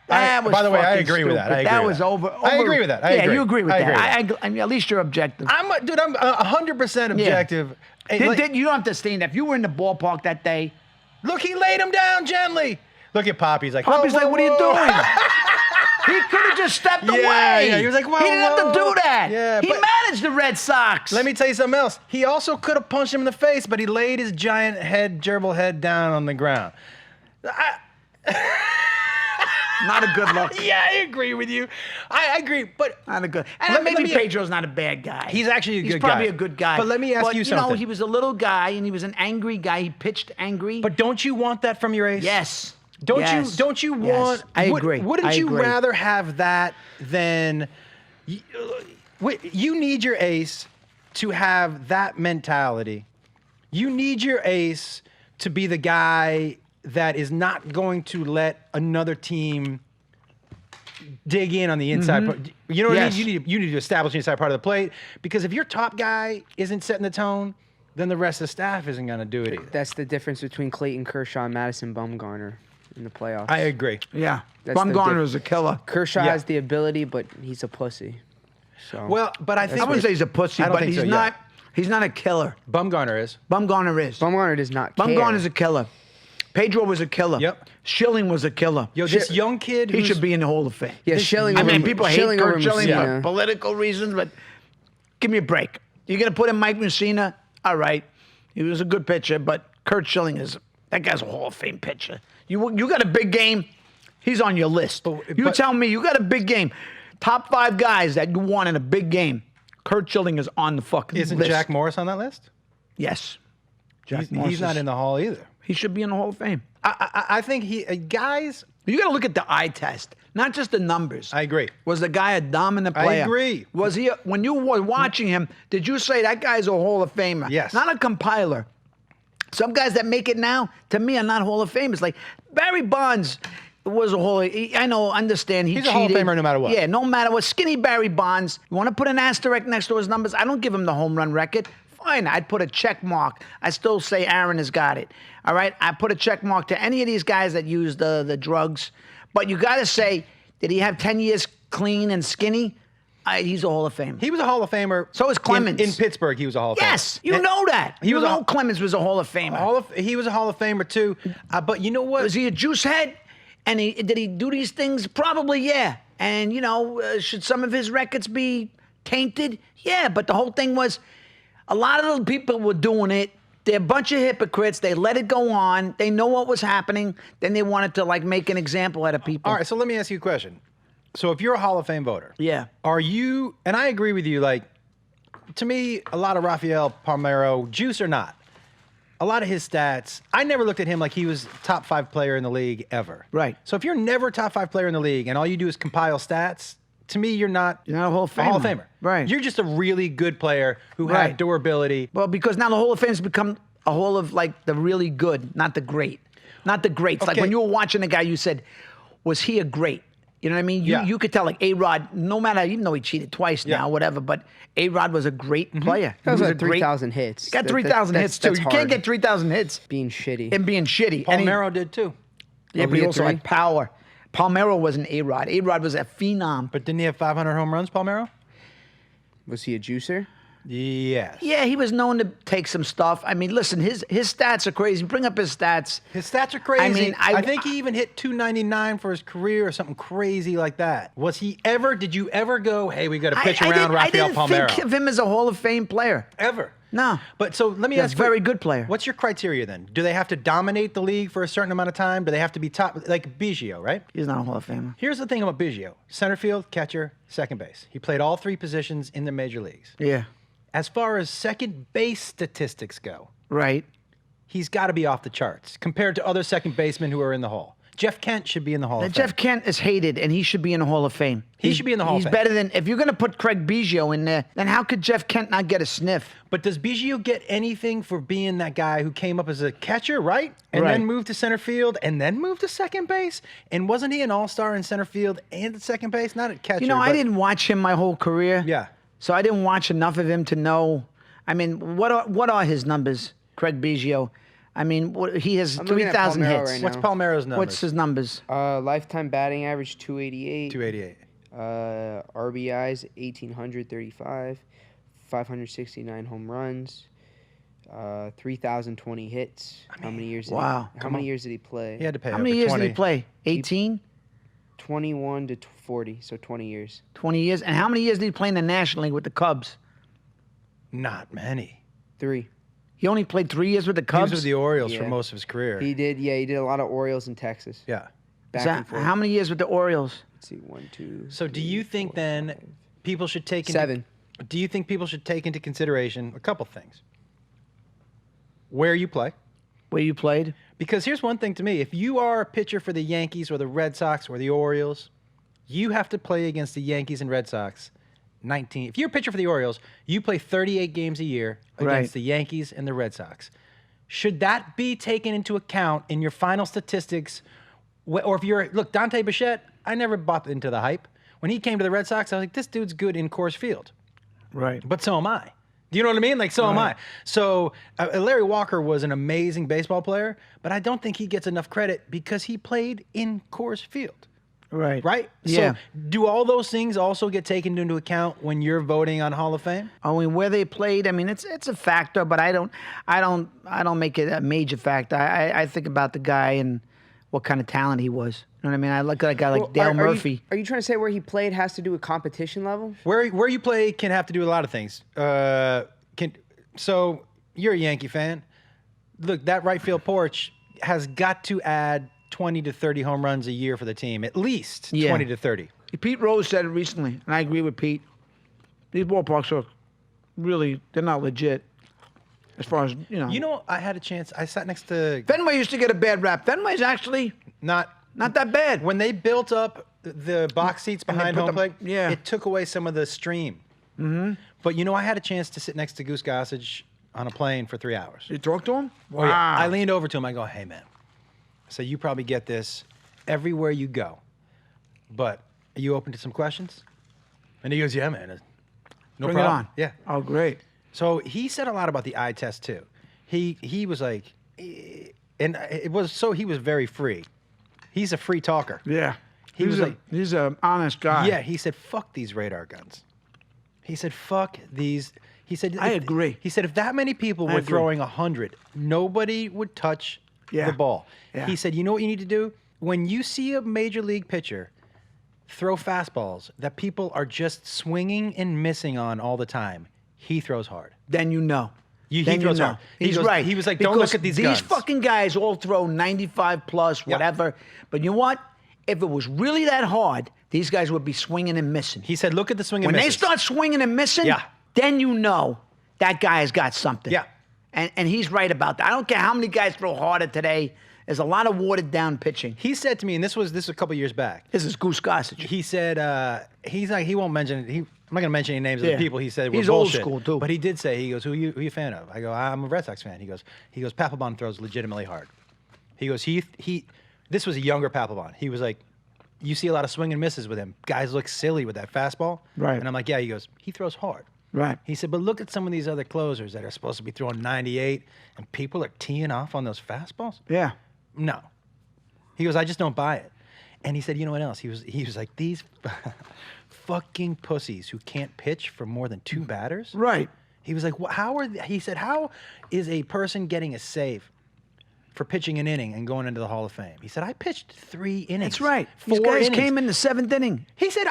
That was by the way, I fucking agree with that. stupid. I agree That with was that. over. I agree with that. I yeah, agree. you agree with I that. agree I mean, at least you're objective. I'm 100% objective. Hey, You don't have to stand there. If you were in the ballpark that day, look, he laid him down gently. Look at Poppy. He's like, Poppy's whoa, like, what are you whoa. doing? He could have just stepped away. Yeah, he was like, whoa, he didn't have to whoa. do that. Yeah, he but- managed the Red Sox. Let me tell you something else. He also could have punched him in the face, but he laid his giant gerbil head down on the ground. Not a good look. Yeah, I agree with you. I agree, but Not a good. And maybe Pedro's not a bad guy. He's actually a good guy. He's probably a good guy. But let me ask you something. You know, he was a little guy, and he was an angry guy. He pitched angry. But don't you want that from your ace? yes. Don't Yes. you Yes. want? I agree. Wouldn't I you agree. rather have that than? You need your ace to have that mentality. You need your ace to be the guy that is not going to let another team dig in on the inside part. You know what Yes. I mean? You need to establish the inside part of the plate, because if your top guy isn't setting the tone, then the rest of the staff isn't going to do it either. That's the difference between Clayton Kershaw and Madison Bumgarner in the playoffs. I agree. Yeah. That's the Bumgarner is a killer. Kershaw Yeah. has the ability, but he's a pussy. So Well, but I think I wouldn't say he's a pussy, I don't but think he's so, yeah. not. He's not a killer. Bumgarner is. Bumgarner is. Bumgarner does not care. Bumgarner's a killer. Pedro was a killer. Yep. Schilling was a killer. Yo, this young kid. He who's- should be in the Hall of Fame. Yeah, Schilling. I mean, over- people hate Schilling Kurt over Schilling for Messina. political reasons, but give me a break. You're going to put in Mike Mussina? All right. He was a good pitcher, but Kurt Schilling that guy's a Hall of Fame pitcher. You got a big game, he's on your list. You tell me you got a big game. Top 5 guys that you want in a big game. Kurt Schilling is on the fucking Isn't list. Jack Morris on that list? Yes. Jack Morris He's not in the Hall either. He should be in the Hall of Fame. I think guys. You got to look at the eye test, not just the numbers. I agree. Was the guy a dominant I player? agree. Was he, when you were watching him, did you say that guy's a Hall of Famer? Yes. Not a compiler. Some guys that make it now, to me, are not Hall of Famers. Like Barry Bonds was a Hall of I know, understand he He's cheated. a Hall of Famer no matter what. Yeah, no matter what. Skinny Barry Bonds, you want to put an asterisk next to his numbers? I don't give him the home run record. Fine, I'd put a check mark. I still say Aaron has got it. All right, I put a check mark to any of these guys that use the drugs. But you got to say, did he have 10 years clean and skinny? He's a Hall of Famer. He was a Hall of Famer. So is Clemens. In Pittsburgh, he was a Hall of Famer. Yes, you know that. He was Clemens was a Hall of Famer. He was a Hall of Famer too. But you know what? Was he a juice head? And did he do these things? Probably, yeah. And, should some of his records be tainted? Yeah, but the whole thing was a lot of the people were doing it. They're a bunch of hypocrites. They let it go on. They know what was happening. Then they wanted to, make an example out of people. All right, so let me ask you a question. So if you're a Hall of Fame voter, Yeah. are you, and I agree with you, to me, a lot of Rafael Palmeiro, juice or not, a lot of his stats, I never looked at him like he was top 5 player in the league ever. Right. So if you're never top 5 player in the league and all you do is compile stats, to me, you're not a Hall of Famer. A Hall of Famer. Right. You're just a really good player who Right. had durability. Well, because now the Hall of Fame's become a Hall of like the really good, not the great. Not the greats. Like Okay. when you were watching the guy, you said, was he a great? You know what I mean? Yeah. You could tell like A-Rod, no matter, even though he cheated twice Yeah. now, whatever, but A-Rod was a great player. That was He like a great- 3,000 hits. He got 3,000 hits too. That's You can't hard. get 3,000 hits being shitty. and being shitty. And he- Palmeiro did too. yeah, but he he had also 3? had power. Palmeiro was an A-Rod. A-Rod was a phenom. But didn't he have 500 home runs, Palmeiro? Was he a juicer? Yes. Yeah, he was known to take some stuff. I mean, listen, his stats are crazy. Bring up his stats. His stats are crazy. I mean, I think he even hit 299 for his career or something crazy like that. Did you ever go, hey, we got to pitch around Rafael I Palmeiro? didn't think of him as a Hall of Fame player. Ever. No. But so let me He's a ask you. very good player. What's your criteria then? Do they have to dominate the league for a certain amount of time? Do they have to be top, like Biggio, right? He's not a Hall of Famer. Here's the thing about Biggio. Center field, catcher, second base. He played all three positions in the major leagues. Yeah. As far as second base statistics go, Right. he's got to be off the charts compared to other second basemen who are in the Hall. Jeff Kent should be in the Hall of Fame. Jeff Kent is hated, and he should be in the Hall of Fame. He should be in the Hall of Fame. He's better than, if you're going to put Craig Biggio in there, then how could Jeff Kent not get a sniff? But does Biggio get anything for being that guy who came up as a catcher, right? And Right. then moved to center field and then moved to second base? And wasn't he an all-star in center field and at second base? Not at catcher. You know, I but- didn't watch him my whole career. Yeah. So I didn't watch enough of him to know. I mean, what are his numbers, Craig Biggio? I mean, he has I'm looking at 3,000 Palmeiro hits. right What's now. Palmeiro's numbers? What's his numbers? Lifetime batting average 288. 288. RBIs 1,835. 569 home runs. 3,020 hits. How many years? wow. How many years did he play? He had to pay How over many years 20. did he play? 18? 21 to 40, so 20 years. 20 years? And how many years did he play in the National League with the Cubs? Not many. 3. He only played 3 years with the He Cubs? was with the Orioles for Yeah. most of his career. He did a lot of Orioles in Texas. Yeah. Back So and forth. how many years with the Orioles? Let's see, 1, 2. So do 3, you think 4, then 5. people should take into 7. Do you think people should take into consideration a couple things? Where you play. Where you played? Because here's one thing to me. If you are a pitcher for the Yankees or the Red Sox or the Orioles, you have to play against the Yankees and Red Sox 19. If you're a pitcher for the Orioles, you play 38 games a year against Right. the Yankees and the Red Sox. Should that be taken into account in your final statistics? Or if you're, look, Dante Bichette, I never bought into the hype. When he came to the Red Sox, I was like, this dude's good in Coors Field. Right. But so am I. Do you know what I mean? Like, so am I. So Larry Walker was an amazing baseball player, but I don't think he gets enough credit because he played in Coors Field. Right. Right? Yeah. So do all those things also get taken into account when you're voting on Hall of Fame? I mean, where they played, I mean, it's a factor, but I don't make it a major factor. I think about the guy and what kind of talent he was. You know what I mean? I look at a guy like Well, Dale are Murphy. Are you trying to say where he played has to do with competition level? Where you play can have to do with a lot of things. So you're a Yankee fan. Look, that right field porch has got to add 20 to 30 home runs a year for the team, at least Yeah. 20 to 30. Pete Rose said it recently, and I agree with Pete. These ballparks are really, they're not legit as far as, you know. You know, I had a chance. I sat next to Fenway used to get a bad rap. Fenway's actually not that bad. when they built up the box seats And they behind put home them- plate. yeah. It took away some of the stream. Mm-hmm. But you know, I had a chance to sit next to Goose Gossage on a plane for 3 hours. You talk to him? Oh, yeah. I leaned over to him. I go, "Hey, man," I said, "You probably get this everywhere you go, but are you open to some questions?" And he goes, "Yeah, man. No Bring problem." it on. Yeah. Oh, great. So he said a lot about the eye test too. He was like, and it was so he was very free. He's a free talker. Yeah. He was like, he's an honest guy. yeah. He said, "Fuck these radar guns." He said, "Fuck these." He said, I agree. He said, if that many people I were agree. throwing 100, nobody would touch Yeah. the ball. Yeah. He said, you know what you need to do? When you see a major league pitcher throw fastballs that people are just swinging and missing on all the time, he throws hard. Then you know. He Then throws you know. hard. He He's goes- right. he was like, "Don't look Because at these These guns." fucking guys all throw 95 plus, Yeah. whatever. But you know what? If it was really that hard, these guys would be swinging and missing. He said, look at the swing and When they misses. start swinging and missing, Yeah. then you know that guy has got something. Yeah. And he's right about that. I don't care how many guys throw harder today There's a lot of watered down pitching. He said to me, and this was a couple years back. This is Goose Gossage. He said he's like he won't mention it. I'm not gonna mention any names of the people. He said he's bullshit. old school too. But he did say, he goes, who you a fan of? I go, I'm a Red Sox fan. He goes, Papelbon throws legitimately hard. He goes, this was a younger Papelbon. He was like, you see a lot of swing and misses with him. Guys look silly with that fastball. Right. And I'm like, yeah. He goes, he throws hard. Right. He said, but look at some of these other closers that are supposed to be throwing 98, and people are teeing off on those fastballs. Yeah. No. He goes, I just don't buy it. And he said, you know what else? He was like, these fucking pussies who can't pitch for more than 2 batters. Right. He was like, he said, how is a person getting a save for pitching an inning and going into the Hall of Fame? He said, I pitched 3 innings. That's right. 4 These guys innings. came in the 7th inning. He said,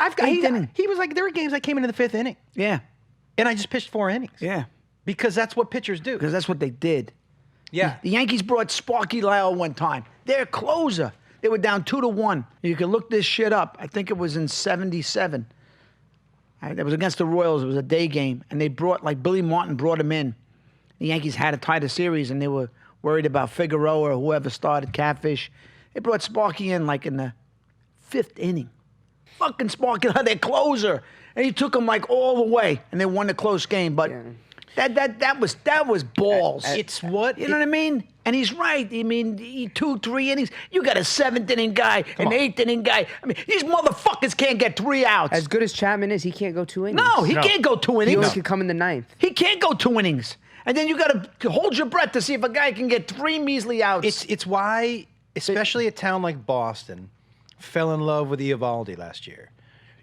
he was like, there were games I came into the 5th inning. Yeah. And I just pitched 4 innings. Yeah. Because that's what pitchers do. Because that's what they did. Yeah. The Yankees brought Sparky Lyle one time. Their closer. They were down 2-1. You can look this shit up. I think it was in '77. It was against the Royals. It was a day game. And they brought, like Billy Martin brought him in. The Yankees had to tie the series, and they were worried about Figueroa or whoever started Catfish. They brought Sparky in like in the 5th inning. Fucking Sparky Lyle, their closer. And he took him like all the way, and they won the close game. But that was balls. It's what you know what I mean. And he's right. I mean, 2-3 innings. You got a 7th inning guy, an 8th inning guy. I mean, these motherfuckers can't get 3 outs. As good as Chapman is, he can't go 2 innings. No, he can't go 2 innings. He only could come in the 9th. He can't go 2 innings. And then you got to hold your breath to see if a guy can get 3 measly outs. It's why, especially a town like Boston, fell in love with Eovaldi last year.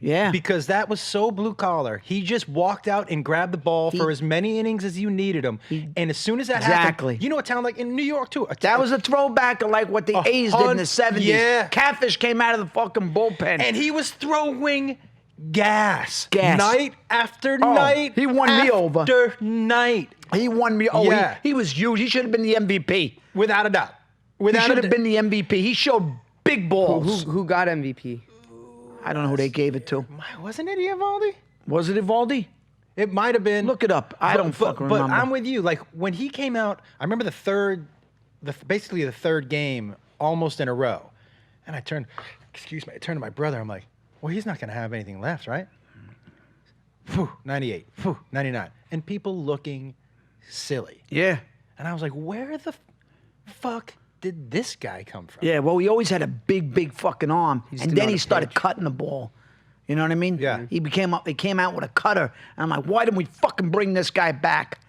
Yeah. Because that was so blue collar. He just walked out and grabbed the ball for as many innings as you needed him. And as soon as that happened, you know, a town like in New York too. That was a throwback of like what the A's did in the 70s. Yeah. Catfish came out of the fucking bullpen. And he was throwing gas. Gas. Night after night. He won me over. After night. He won me. Oh, Yeah. he was huge. He should have been the MVP. Without a doubt. He should have been the MVP. He showed big balls. Who got MVP? I don't know who they gave it to. Wasn't it Eovaldi? Was it Eovaldi? It might have been. Look it up. I don't fucking remember. But I'm with you. Like when he came out, I remember basically the third game almost in a row. And I turned to my brother. I'm like, well, he's not going to have anything left, right? 98, 99. And people looking silly. Yeah. And I was like, where the fuck did this guy come from? Yeah, well, he always had a big fucking arm. And then he started cutting the ball. You know what I mean? Yeah. He came out with a cutter. And I'm like, why didn't we fucking bring this guy back?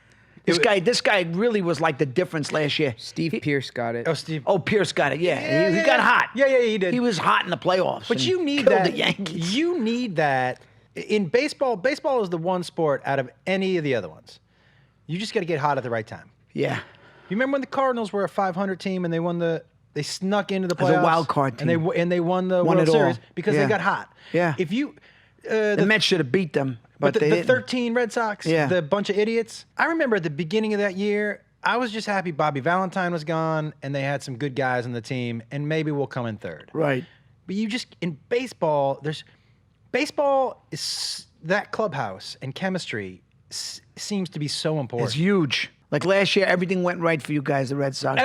This guy really was like the difference last year. Steve Pierce got it. Oh, Pierce got it. Yeah, he got hot. Yeah, he did. He was hot in the playoffs. But you need killed that. The Yankees. You need that in baseball. Baseball is the one sport out of any of the other ones. You just got to get hot at the right time. Yeah. You remember when the Cardinals were a 500 team and they snuck into the playoffs as a wild card team, and they won the World Series because they got hot. Yeah. If you the Mets should have beat them, but the they didn't. 13 Red Sox, the bunch of idiots. I remember at the beginning of that year, I was just happy Bobby Valentine was gone and they had some good guys on the team, and maybe we'll come in third. Right. But you just in baseball, baseball is that clubhouse and chemistry seems to be so important. It's huge. Like last year, everything went right for you guys, the Red Sox.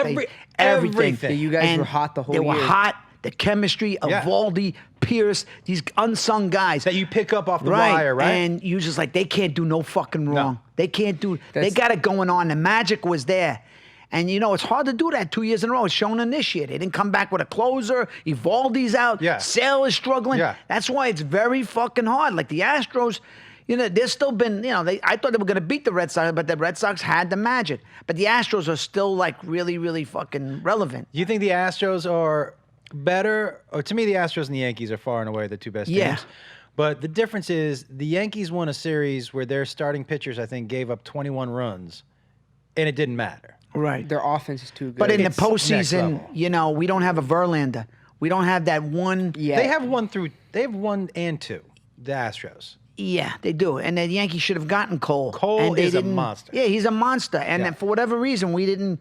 Everything. You guys were hot the whole year. They were hot. The chemistry of Eovaldi, Pierce, these unsung guys. That you pick up off the wire, right? And you just like, they can't do no fucking wrong. No. They can't do, they got it going on. The magic was there. And, you know, it's hard to do that 2 years in a row. It's shown in this year. They didn't come back with a closer. Eovaldi's out. Yeah. Sale is struggling. Yeah. That's why it's very fucking hard. Like the Astros, you know, they've still been, you know, I thought they were going to beat the Red Sox, but the Red Sox had the magic. But the Astros are still, like, really, really fucking relevant. You think the Astros are better? Or to me, the Astros and the Yankees are far and away the two best teams. But the difference is the Yankees won a series where their starting pitchers, I think, gave up 21 runs, and it didn't matter. Right. Their offense is too good. But in the postseason, you know, we don't have a Verlander. We don't have that one. Yeah. They have one and two, the Astros. Yeah, they do. And the Yankees should have gotten Cole. Cole is a monster. Yeah, he's a monster. And then for whatever reason, we didn't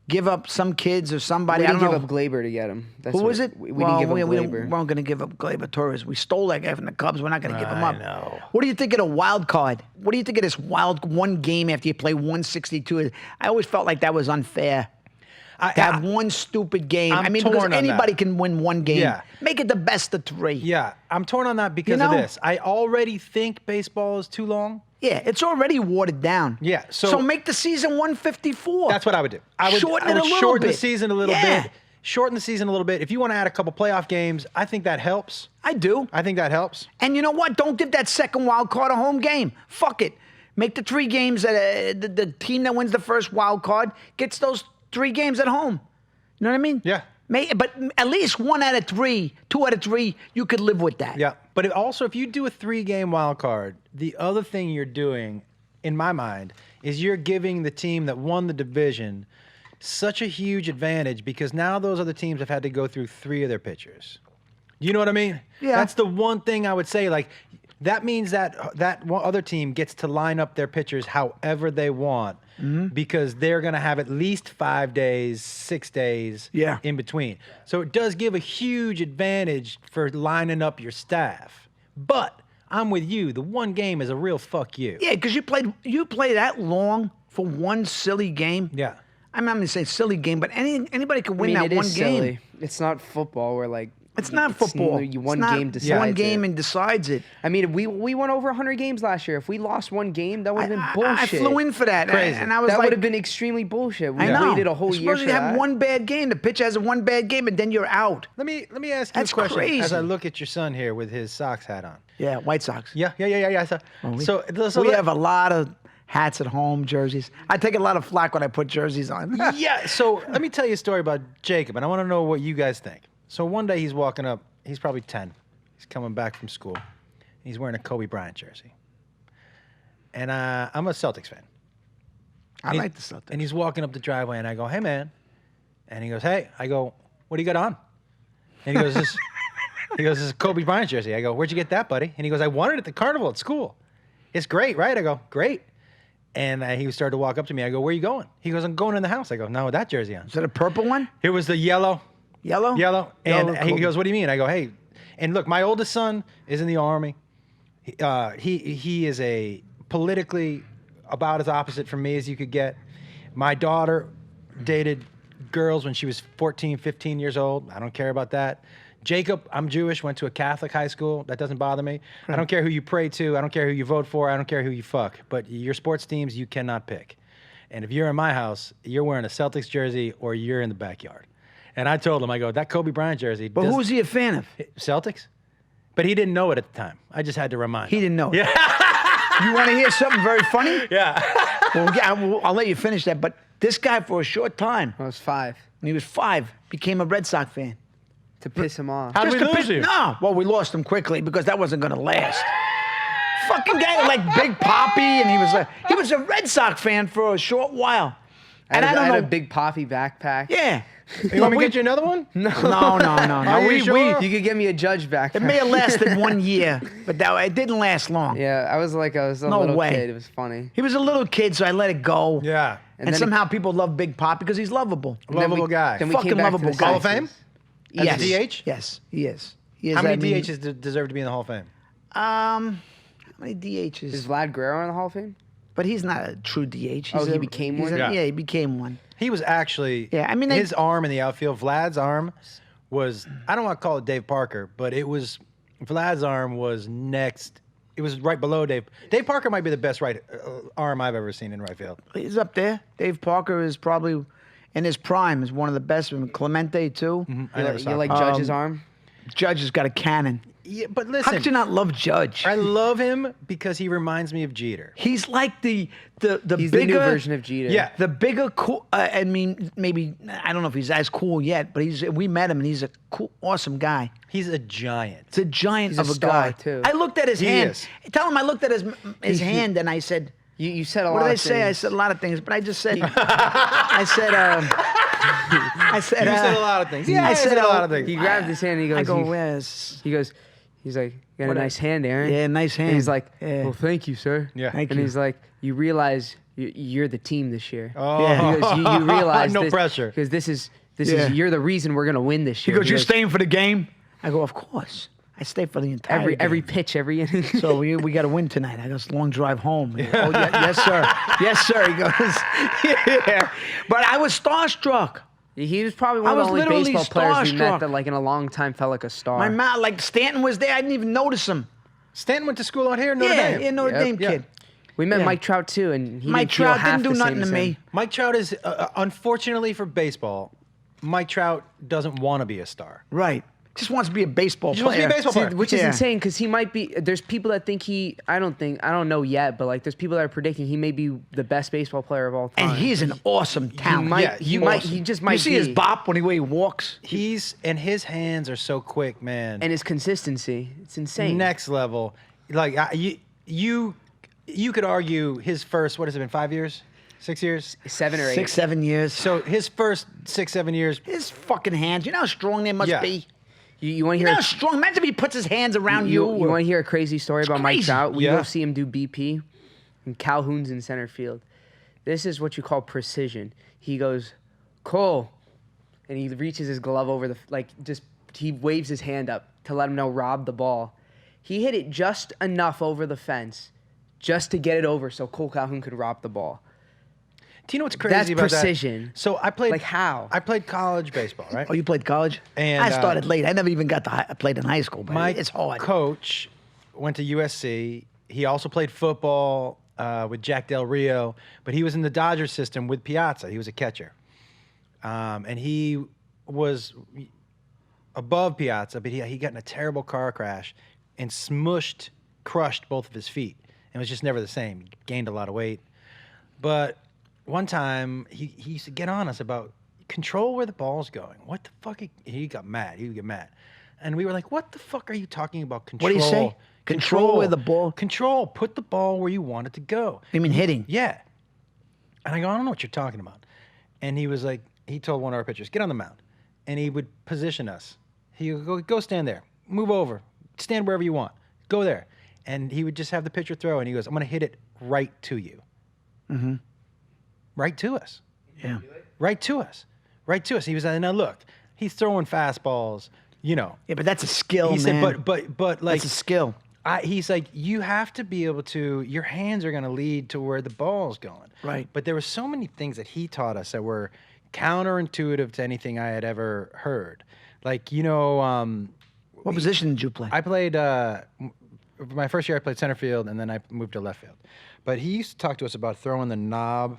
give up some kids or somebody. We didn't I don't give know. up Glaber to get him. That's Who was it? We didn't give up Glaber. We weren't going to give up Glaber Torres. We stole that guy from the Cubs. We're not going to give him up. I know. What do you think of the wild card? What do you think of this wild one game after you play 162? I always felt like that was unfair. to have one stupid game. I'm because torn on anybody that. can win one game. Yeah. Make it the best of 3. Yeah, I'm torn on that because of this. I already think baseball is too long. Yeah, it's already watered down. Yeah, so make the season 154. That's what I would do. I would shorten the season a little bit. Shorten the season a little bit. If you want to add a couple playoff games, I think that helps. I do. I think that helps. And you know what? Don't give that second wild card a home game. Fuck it. Make the 3 games that the team that wins the first wild card gets those 3 games at home. You know what I mean? Yeah. But at least 1 out of 3, 2 out of 3, you could live with that. Yeah. But if you do a 3-game wild card, the other thing you're doing, in my mind, is you're giving the team that won the division such a huge advantage because now those other teams have had to go through 3 of their pitchers. You know what I mean? Yeah. That's the one thing I would say. Like, that means that one other team gets to line up their pitchers however they want because they're going to have at least 5 days, 6 days in between. So it does give a huge advantage for lining up your staff. But I'm with you. The one game is a real fuck you. Yeah, because you play that long for one silly game. Yeah. I'm not going to say silly game, but anybody could win that one game. Silly. It's not football where like it's not football. One game decides one game and decides it. I mean, we won over 100 games last year. If we lost one game, that would have been I bullshit. flew in for that. Crazy. And I was that like, would have been extremely bullshit. We waited a whole year You're supposed for to have that. one bad game. The pitcher has one bad game, and then you're out. Let me ask you That's a question crazy. as I look at your son here with his Sox hat on. Yeah, White Sox. Yeah. We have a lot of hats at home, jerseys. I take a lot of flack when I put jerseys on. Yeah, so let me tell you a story about Jacob, and I want to know what you guys think. So one day he's walking up, he's probably 10. He's coming back from school. He's wearing a Kobe Bryant jersey. And I'm a Celtics fan. I like the Celtics. And he's walking up the driveway, and I go, hey, man. And he goes, hey. I go, what do you got on? And he goes, this is a Kobe Bryant jersey. I go, where'd you get that, buddy? And he goes, I won it at the carnival at school. It's great, right? I go, great. And he started to walk up to me. I go, where are you going? He goes, I'm going in the house. I go, no, with that jersey on. Is that a purple one? It was the yellow. Yellow? Yellow. And Yellow, he goes, what do you mean? I go, hey. And look, my oldest son is in the Army. He is a politically about as opposite from me as you could get. My daughter dated girls when she was 14, 15 years old. I don't care about that. Jacob, I'm Jewish, went to a Catholic high school. That doesn't bother me. I don't care who you pray to. I don't care who you vote for. I don't care who you fuck. But your sports teams, you cannot pick. And if you're in my house, you're wearing a Celtics jersey or you're in the backyard. And I told him, I go, that Kobe Bryant jersey. But who's he a fan of? Celtics. But he didn't know it at the time. I just had to remind him. He didn't know it. Yeah. You want to hear something very funny? Yeah. Well, I'll let you finish that. But this guy, for a short time, I was 5. when he was 5, became a Red Sox fan. To piss him off. How did Just we to lose piss- you? No. Well, we lost him quickly because that wasn't going to last. Fucking guy like Big Poppy, and he was a Red Sox fan for a short while. And I don't know. had a big Poppy backpack. Yeah. You want me to get you another one? No. Are you sure? You could get me a Judge backpack. It may have lasted 1 year, but it didn't last long. Yeah, I was a No little way. kid. It was funny. He was a little kid, so I let it go. Yeah. And then somehow people love Big Pop because he's lovable. Lovable guy. Then we Fucking came back lovable to the guy. Hall of Sixers. Fame? As Yes. a DH? Yes, he is. He is. How many I mean, DHs deserve to be in the Hall of Fame? How many DHs? Is Vlad Guerrero in the Hall of Fame? But he's not a true DH. He became one? Yeah, he became one. He was actually, Yeah, I mean, his arm in the outfield, Vlad's arm was, I don't want to call it Dave Parker, but Vlad's arm was next. It was right below Dave. Dave Parker might be the best right arm I've ever seen in right field. He's up there. Dave Parker is probably in his prime. Is one of the best. Clemente too. I never saw You like him. Judge's arm? Judge has got a cannon. Yeah, but How listen, could you not love Judge? I love him because he reminds me of Jeter. He's like the He's bigger the new version of Jeter. Yeah. The bigger cool. I mean, maybe I don't know if he's as cool yet, but we met him and he's a cool, awesome guy. He's a giant. It's a giant He's of a a star, guy too. I looked at his He hand. is. Tell him I looked at his hand and I said, You said a lot "What did I of say?" I things. said a lot of things, but I just said, I said, I said, You said a lot of things. Yeah, I I said said a lot of things. He grabbed his hand and he goes, I go, "Where's?" he's like, you got What a a- nice hand, Aaron. Yeah, nice hand. And he's like, Yeah. well, thank you, sir. Yeah. Thank and you. he's like, you realize you're the team this year. Oh, Yeah. He goes, you realize no this, pressure. because this is Yeah. you're the reason we're gonna win this He year. goes, "You staying for the game?" I go, "Of course. I stay for the entire every game." pitch, every inning. So we got to win tonight. I got a long drive home. He goes, "Oh, yeah, yes, sir. Yes, sir." He goes, "Yeah." But I was starstruck. He was probably one of the only literally baseball players we met starstruck. that, like, in a long time felt like a star. My mouth, like Stanton was there. I didn't even notice him. Stanton went to school out here in Notre Dame. Yeah, Notre Dame kid. We met Yeah. Mike Trout, too, and he Mike didn't feel Trout half didn't do the nothing same to as him. me. Mike Trout is, unfortunately for baseball, Mike Trout doesn't want to be a star. Right. Just wants to be a baseball Just wants to player. be a baseball player. Which is Yeah. insane because he might be. There's people that think I don't know yet, but like there's people that are predicting he may be the best baseball player of all time. And he's an awesome talent. He just might You see be. his bop when he walks? His hands are so quick, man. And his consistency, it's insane. Next level. Like you could argue his first, what has it been, 5 years? 6 years? 7 or 8. 6, 7 years. So his first 6, 7 years. His fucking hands. You know how strong they must Yeah. be? You want to You hear? know how strong? Imagine if he puts his hands around you. You want to hear a crazy story about Mike crazy. Trout? We Yeah. go see him do BP, and Calhoun's in center field. This is what you call precision. He goes, Cole, and he reaches his glove over he waves his hand up to let him know rob the ball. He hit it just enough over the fence, just to get it over, so Cole Calhoun could rob the ball. Do you know what's crazy That's about precision. that? So I played. Like how? I played college baseball, right? Oh, you played college? And, I started late. I never even got to I played in high school, but My it's hard. coach went to USC. He also played football with Jack Del Rio, but he was in the Dodgers system with Piazza. He was a catcher. And he was above Piazza, but he got in a terrible car crash and crushed both of his feet. And it was just never the same. He gained a lot of weight. But one time, he used to get on us about control where the ball's going. What the fuck? He got mad. He would get mad. And we were like, what the fuck are you talking about? Control. What do you say? Control where the ball... Control. Put the ball where you want it to go. You mean hitting? Yeah. And I go, I don't know what you're talking about. And he was like, he told one of our pitchers, get on the mound. And he would position us. He would go stand there. Move over. Stand wherever you want. Go there. And he would just have the pitcher throw, and he goes, I'm going to hit it right to you. Mm-hmm. Right to us. Yeah. Right to us. Right to us. He was like, now look, he's throwing fastballs, you know. Yeah, but that's a skill, He man. said, but like, that's a skill. he's like, you have to be able to, your hands are going to lead to where the ball's going. Right. But there were so many things that he taught us that were counterintuitive to anything I had ever heard. Like, you know. What position did you play? I played, my first year I played center field, and then I moved to left field. But he used to talk to us about throwing the knob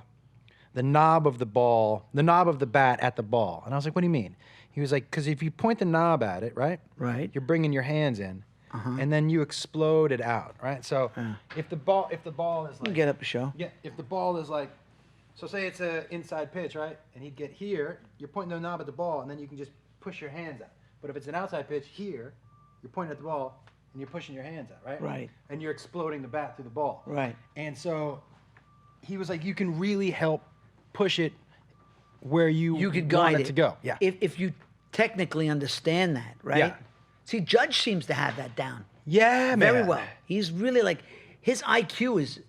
of the ball, the knob of the bat at the ball. And I was like, what do you mean? He was like, because if you point the knob at it, right? Right. You're bringing your hands in, and then you explode it out, right? So if the ball is like, Get up a show. yeah, if the ball is like, so say it's an inside pitch, right? And he'd get here, you're pointing the knob at the ball, and then you can just push your hands out. But if it's an outside pitch here, you're pointing at the ball, and you're pushing your hands out, right? Right. And you're exploding the bat through the ball. Right. And so he was like, you can really help push it where you could want guide it to go. Yeah. If you technically understand that, right? Yeah. See, Judge seems to have that down Yeah, man. very well. He's really like, his IQ is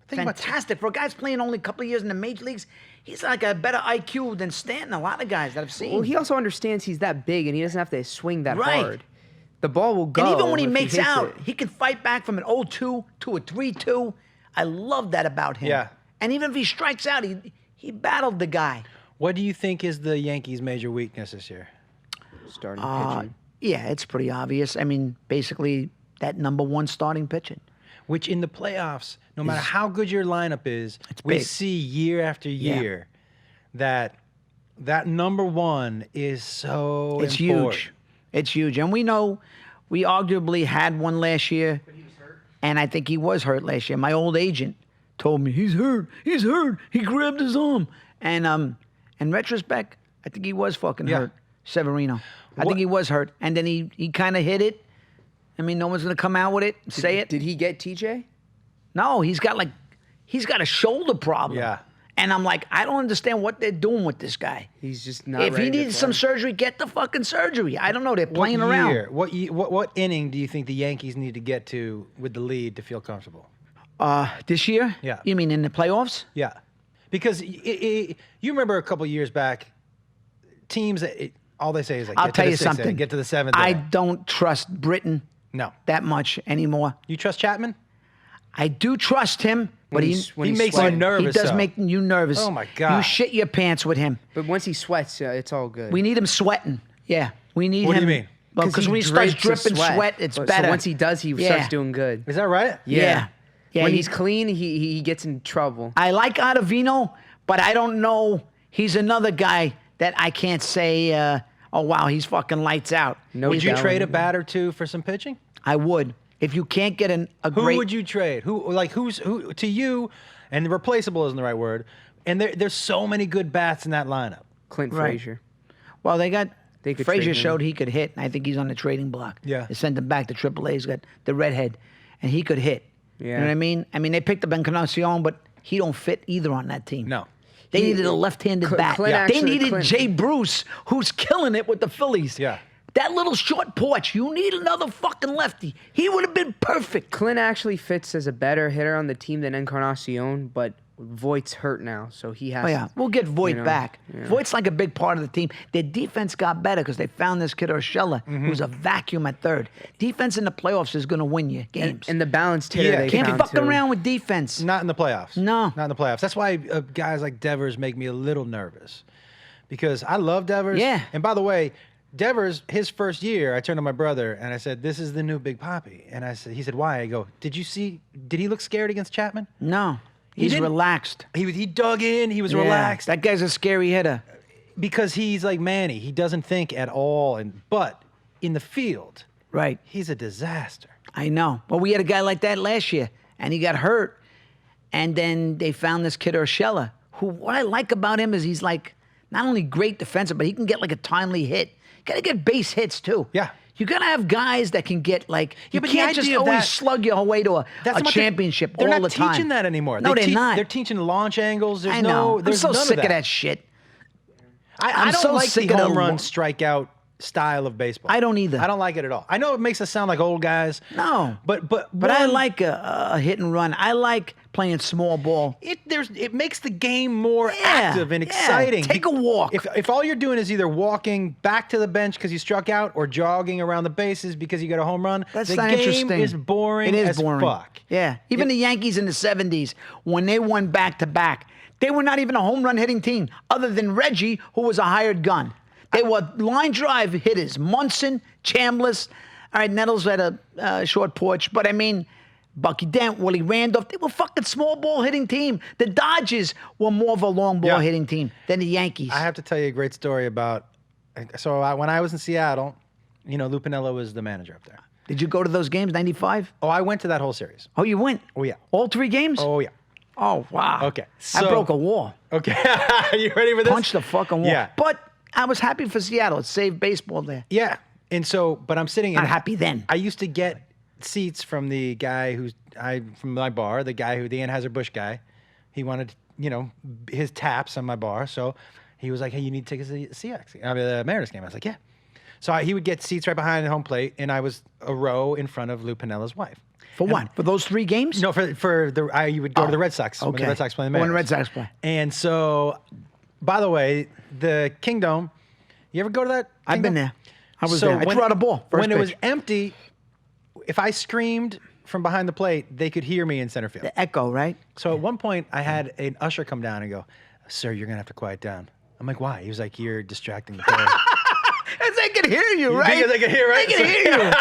Think about- fantastic. For a guy that's playing only a couple of years in the major leagues, he's like a better IQ than Stanton, a lot of guys that I've seen. Well, he also understands he's that big and he doesn't have to swing that Right. hard. The ball will go. And even when he if makes hits out, it. he can fight back from an 0-2 to a 3-2. I love that about him. Yeah. And even if he strikes out, he battled the guy. What do you think is the Yankees' major weakness this year? starting pitching. Yeah, it's pretty obvious. I mean, basically that number one starting pitching. Which in the playoffs, no matter how good your lineup is, we big. see year after year that number one is so It's important. huge. It's huge. And we know we arguably had one last year. But he was hurt. And I think he was hurt last year. My old agent told me, he's hurt. He's hurt. He grabbed his arm. And in retrospect, I think he was fucking hurt, Severino. I think he was hurt. And then he kind of hit it. I mean, no one's going to come out with it and say it. Did he get TJ? No, he's got a shoulder problem. Yeah. And I'm like, I don't understand what they're doing with this guy. He's just not. If he ready to needs some play. surgery, get the fucking surgery. I don't know. They're playing around. What inning do you think the Yankees need to get to with the lead to feel comfortable? This year? Yeah. You mean in the playoffs? Yeah, because you remember a couple years back, teams that all they say is like, I'll get tell to the you sixth something. inning, get to the seventh. I inning. don't trust Britain No. that much anymore. You trust Chapman? I do trust him, but he makes you nervous. He does though. make you nervous. Oh my God! You shit your pants with him. But once he sweats, it's all good. We need him sweating. Yeah, we need him. What do you mean? Well, because when he starts dripping sweat, it's better. So once he does, he starts doing good. Is that right? Yeah. When he's clean, he gets in trouble. I like Ottavino, but I don't know. He's another guy that I can't say, oh, wow, he's fucking lights out. No Would you doubt. trade a bat or two for some pitching? I would. If you can't get a Who great... would you trade? Who to you, and replaceable isn't the right word, and there's so many good bats in that lineup. Clint Right. Frazier. Well, they could Frazier trade him. showed he could hit, and I think he's on the trading block. Yeah. They sent him back to AAA. He's got the redhead, and he could hit. Yeah. You know what I mean? I mean, they picked up Encarnacion, but he don't fit either on that team. No. They needed a left-handed bat. They needed Jay Bruce, who's killing it with the Phillies. Yeah. That little short porch, you need another fucking lefty. He would have been perfect. Clint actually fits as a better hitter on the team than Encarnacion, but Voigt's hurt now, so he has. Oh, yeah. We'll get Voigt back. Yeah. Voigt's like a big part of the team. Their defense got better because they found this kid Urshela, who's a vacuum at third. Defense in the playoffs is going to win you games. And the balanced hitter they Can't found fuck too. around with defense. Not in the playoffs. No. Not in the playoffs. That's why guys like Devers make me a little nervous, because I love Devers. Yeah. And by the way, Devers, his first year, I turned to my brother and I said, "This is the new Big Papi." And he said, "Why?" I go, "Did he look scared against Chapman?" No. He's didn't. relaxed. He dug in. He was Yeah. relaxed. That guy's a scary hitter. Because he's like Manny. He doesn't think at all. But in the field, Right. he's a disaster. I know. Well, we had a guy like that last year, and he got hurt. And then they found this kid Urshela, who what I like about him is he's like not only great defensive, but he can get like a timely hit. Got to get base hits too. Yeah. You got to have guys that can get like, you but the can't just idea of always that- slug your way to a championship They're all not the time. teaching that anymore. No, they're not. They're teaching launch angles. There's I know. There's I'm so none sick of of that shit. I don't so like sick the of home the- run strikeout style of baseball. I don't either. I don't like it at all. I know it makes us sound like old guys. No. But I like a hit and run. I like playing small ball. It makes the game more active and exciting. Take a walk. If all you're doing is either walking back to the bench because you struck out or jogging around the bases because you got a home run, That's the not game interesting. is boring It is as boring. fuck. Yeah. Even the Yankees in the 70s, when they won back-to-back, they were not even a home run hitting team other than Reggie, who was a hired gun. They were line drive hitters. Munson, Chambliss. All right, Nettles had a short porch. But, I mean, Bucky Dent, Willie Randolph, they were fucking small ball hitting team. The Dodgers were more of a long ball hitting team than the Yankees. I have to tell you a great story about. When I was in Seattle, Lou Piniella was the manager up there. Did you go to those games, 95? Oh, I went to that whole series. Oh, you went? Oh, yeah. All 3 games? Oh, yeah. Oh, wow. Okay. I broke a wall. Okay. You ready for this? Punched the fucking wall. Yeah. But I was happy for Seattle. It saved baseball there. Yeah. And so, but I'm sitting Not happy then. I used to get seats from the guy from my bar, the Anheuser-Busch guy. He wanted, his taps on my bar. So he was like, "Hey, you need tickets to the Mariners game." I was like, "Yeah." So he would get seats right behind the home plate, and I was a row in front of Lou Piniella's wife. For what? For those 3 games? No, you would go to the Red Sox when the Red Sox play the Mariners. When the Red Sox play. And so, by the way, the Kingdome, you ever go to that? I've been there. I was So there. I threw out a ball. When it was pitch. empty, if I screamed from behind the plate, they could hear me in center field. The echo, right? So at one point, I had an usher come down and go, "Sir, you're going to have to quiet down." I'm like, "Why?" He was like, "You're distracting the player." As they can hear you, right? Because they can hear, right? They can hear you.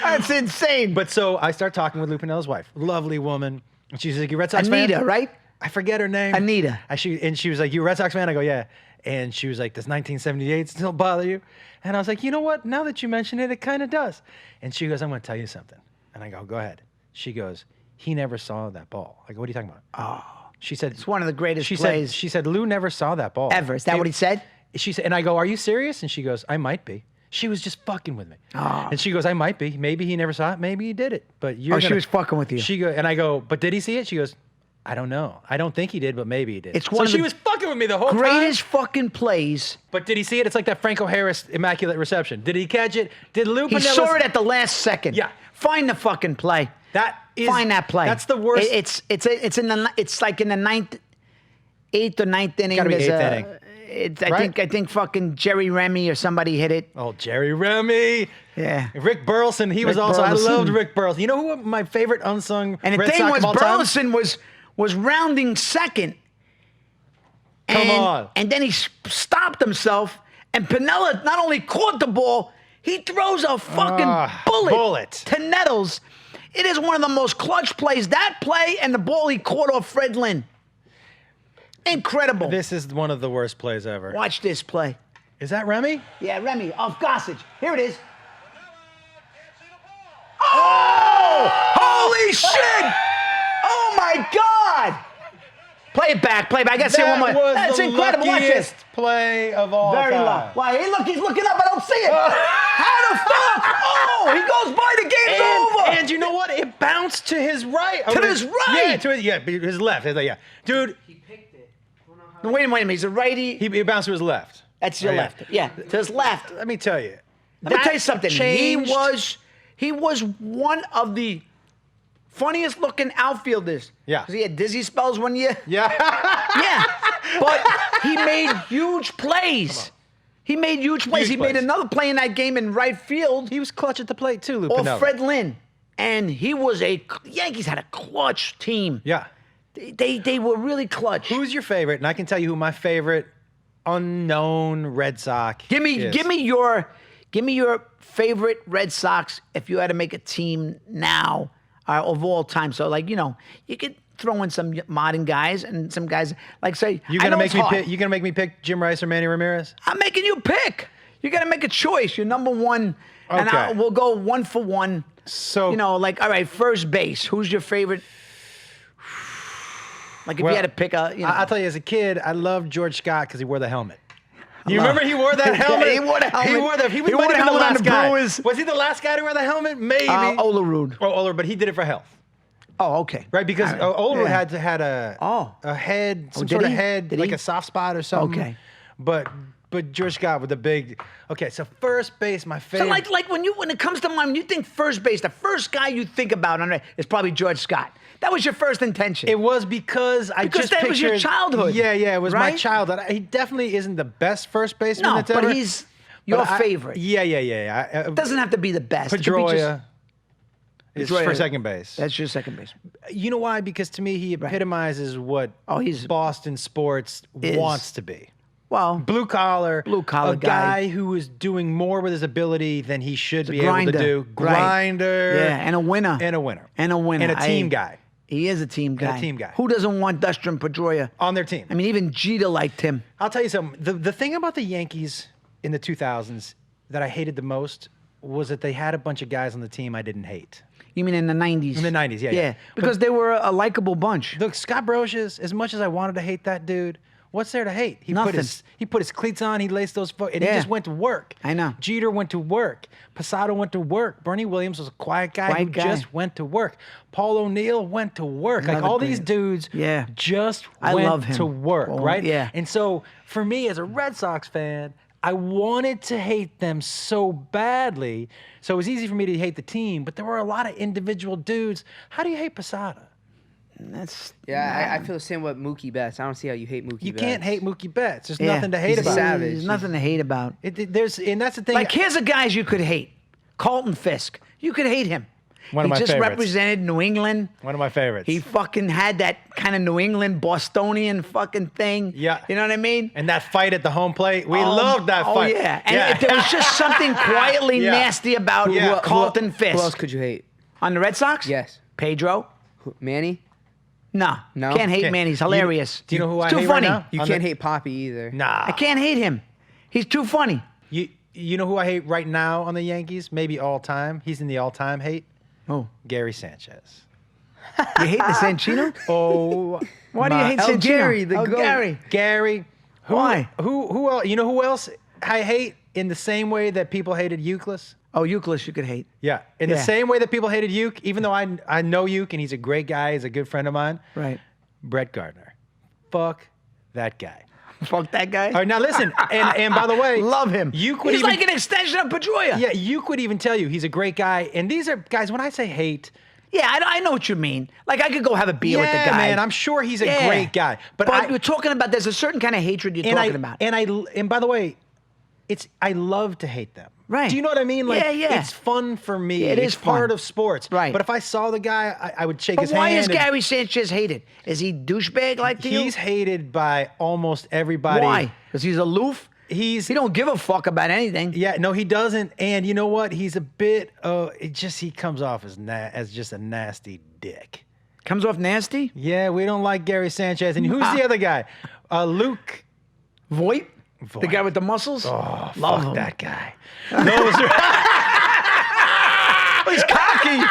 That's insane. But so I start talking with Lou Piniella's wife. Lovely woman. And she's like, "You Red Sox fan?" Anita, right? I forget her name. Anita. She was like, "You a Red Sox fan?" I go, "Yeah." And she was like, "Does 1978 still bother you?" And I was like, "You know what? Now that you mention it, it kind of does." And she goes, "I'm going to tell you something." And I go, "Go ahead." She goes, "He never saw that ball." I go, "What are you talking about?" Oh. She said, It's one of the greatest she plays said, Lou never saw that ball. ever. Is that what he said? She said, and I go, "Are you serious?" And she goes, "I might be." She was just fucking with me. Oh. And she goes, "I might be. Maybe he never saw it. Maybe he did it. But you're she was fucking with you. And I go, "But did he see it?" She goes, "I don't know. I don't think he did, but maybe he did." It's one of she the was fucking with me the whole Greatest time. fucking plays. But did he see it? It's like that Franco Harris immaculate reception. Did he catch it? Did Lou He Piniella saw it at the last second. Yeah. Find the fucking play. Find that play. That's the worst. It's like in the 8th or 9th inning. Gotta be there's 8th inning. I think fucking Jerry Remy or somebody hit it. Oh, Jerry Remy. Yeah. Rick Burleson. He was also. Burleson. I loved Rick Burleson. You know who my favorite unsung And the Red thing Sox was, of all time? Burleson was rounding second. Come on. And then he stopped himself, and Piniella not only caught the ball, he throws a fucking bullet to Nettles. It is one of the most clutch plays. That play and the ball he caught off Fred Lynn. Incredible. This is one of the worst plays ever. Watch this play. Is that Remy? Yeah, Remy, off Gossage. Here it is. Oh! Holy shit! Oh my God! Play it back. I gotta see one more. That's incredible. Watch this. Play of all Very time. low. Why? Hey, look, he's looking up. I don't see it. How the fuck? Oh, he goes by. The game's over. And you know what? It bounced to his right. To his right. Yeah, his left. Yeah, dude. He picked it. No, wait a minute. He's a righty. He bounced to his left. That's your left. Yeah, to his left. Let me tell you. Let me tell you something. Changed. He was one of the funniest looking outfielders. Yeah. Because he had dizzy spells one year. Yeah. Yeah. But he made huge plays. He made huge plays. He made another play in that game in right field. He was clutch at the plate too, Lou Or Piniella. Fred Lynn. And Yankees had a clutch team. Yeah. They were really clutch. Who's your favorite? And I can tell you who my favorite unknown Red Sox Give me your favorite Red Sox if you had to make a team now of all time. So you could throw in some modern guys and some guys say You're gonna make me pick Jim Rice or Manny Ramirez? I'm making you pick. You got to make a choice. You're number one, Okay. and we'll go 1 for 1. So all right, first base. Who's your favorite? If you had to pick I'll tell you, as a kid, I loved George Scott because he wore the helmet. You remember he wore that helmet? Yeah, he wore the helmet. He He wore the helmet on the guy. Brewers. Was he the last guy to wear the helmet? Maybe. Olerud. But he did it for health. Oh, okay. Right, because All right. Olerud Yeah. had a head, some did sort of he? head, Did like he? a soft spot or something. Okay. But George Scott with the big. Okay, so first base, my favorite. So when it comes to mind, when you think first base, the first guy you think about is probably George Scott. That was your first intention. It was because I just that pictured. was your childhood. Yeah, it was my right? childhood. He definitely isn't the best first baseman No, that's ever. but he's your favorite. Yeah. It doesn't have to be the best. It could be Pedroia is Pedroia. for second base. That's your second base. You know why? Because to me, he epitomizes what he's Boston sports wants to be. Well, Blue collar guy. guy who is doing more with his ability than he should be grinder. able to do. Grinder. Right. Yeah, and a winner. And a winner. And a team guy. He is a team guy. And a team guy. Who doesn't want Dustin Pedroia On their team. I mean, even Jeter liked him. I'll tell you something. The thing about the Yankees in the 2000s that I hated the most was that they had a bunch of guys on the team I didn't hate. You mean in the 90s? In the 90s, yeah. Yeah, because they were a likable bunch. Look, Scott Brosius, as much as I wanted to hate that dude, what's there to hate? He Nothing. put his cleats on, he laced those foot, and he just went to work. I know. Jeter went to work. Posada went to work. Bernie Williams was a quiet guy just went to work. Paul O'Neill went to work. Another all these dudes just love went him. to work, right? Yeah. And so for me as a Red Sox fan, I wanted to hate them so badly. So it was easy for me to hate the team, but there were a lot of individual dudes. How do you hate Posada? I feel the same with Mookie Betts. I don't see how you hate Mookie Betts. You can't hate Mookie Betts. There's nothing to hate He's a about. savage. There's nothing to hate about. And that's the thing. Here's the guys you could hate. Carlton Fisk. You could hate him. One of my He just favorites. represented New England. One of my favorites. He fucking had that kind of New England Bostonian fucking thing. Yeah. You know what I mean? And that fight at the home plate. We loved that fight. Oh, yeah. And if there was just something quietly nasty about Carlton Fisk. Who else could you hate? On the Red Sox? Yes. Pedro? Manny? No. No? Can't hate Okay. Manny. He's hilarious. Do you know who He's I too hate funny. right now? You can't hate Poppy either. Nah. I can't hate him. He's too funny. You know who I hate right now on the Yankees? Maybe all time. He's in the all-time hate. Oh. Gary Sanchez. You hate the Sanchino? Oh. Why do you hate El Sanchino? Gary, the GOAT. Gary. Gary. Why? Who else? You know who else I hate in the same way that people hated Euclid? Oh, Euclid you could hate. Yeah. In the same way that people hated Uke, even though I know Uke and he's a great guy, he's a good friend of mine. Right. Brett Gardner. Fuck that guy. Fuck that guy. All right, now listen, and by the way, Love him. Uke would He's even, like an extension of Pedroia. Yeah, Uke would even tell you he's a great guy. And these are guys, when I say hate, Yeah, I know what you mean. Like, I could go have a beer with the guy. Man, I'm sure he's a great guy. But we're talking about, there's a certain kind of hatred you're talking about. And by the way, I love to hate them. Right. Do you know what I mean? Like, yeah. It's fun for me. Yeah, it's part of sports. Right. But if I saw the guy, I would shake his hand. Why is Gary Sanchez hated? Is he douchebag like you? He's hated by almost everybody. Why? Because he's aloof? He don't give a fuck about anything. Yeah, no, he doesn't. And you know what? He's a bit. He comes off as just a nasty dick. Comes off nasty? Yeah, we don't like Gary Sanchez. And who's the other guy? Luke Voigt? The guy with the muscles? Oh, Love fuck him. that guy. He's cocky.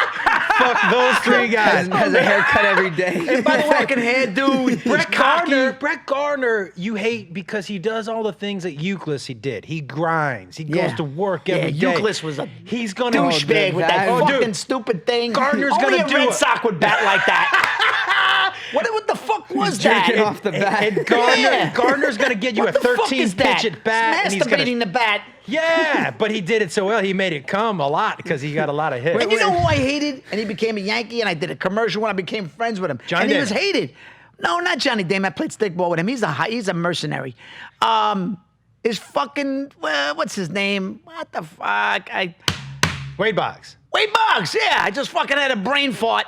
Fuck those three guys. Has a haircut every day. And by the way, Fucking hair dude. Brett Gardner, you hate because he does all the things that Euclid he did. He grinds. He goes to work every day. Euclid was a He's gonna douchebag with that fucking dude. stupid thing. Gardner's Only gonna a do Red it. Sox would bat like that. What the fuck was that? Jerking off the bat. And Gardner's gonna get you What a the fuck 13 is that? pitch at bat. He's And he's masturbating gonna, the bat. yeah, but he did it so well. He made it come a lot because he got a lot of hits. And you know who I hated? And he became a Yankee, and I did a commercial when I became friends with him. Johnny and he Damon. was hated. No, not Johnny Damon. I played stickball with him. He's a mercenary. His fucking what's his name? What the fuck? Wade Boggs. Wade Boggs. Yeah, I just fucking had a brain fart.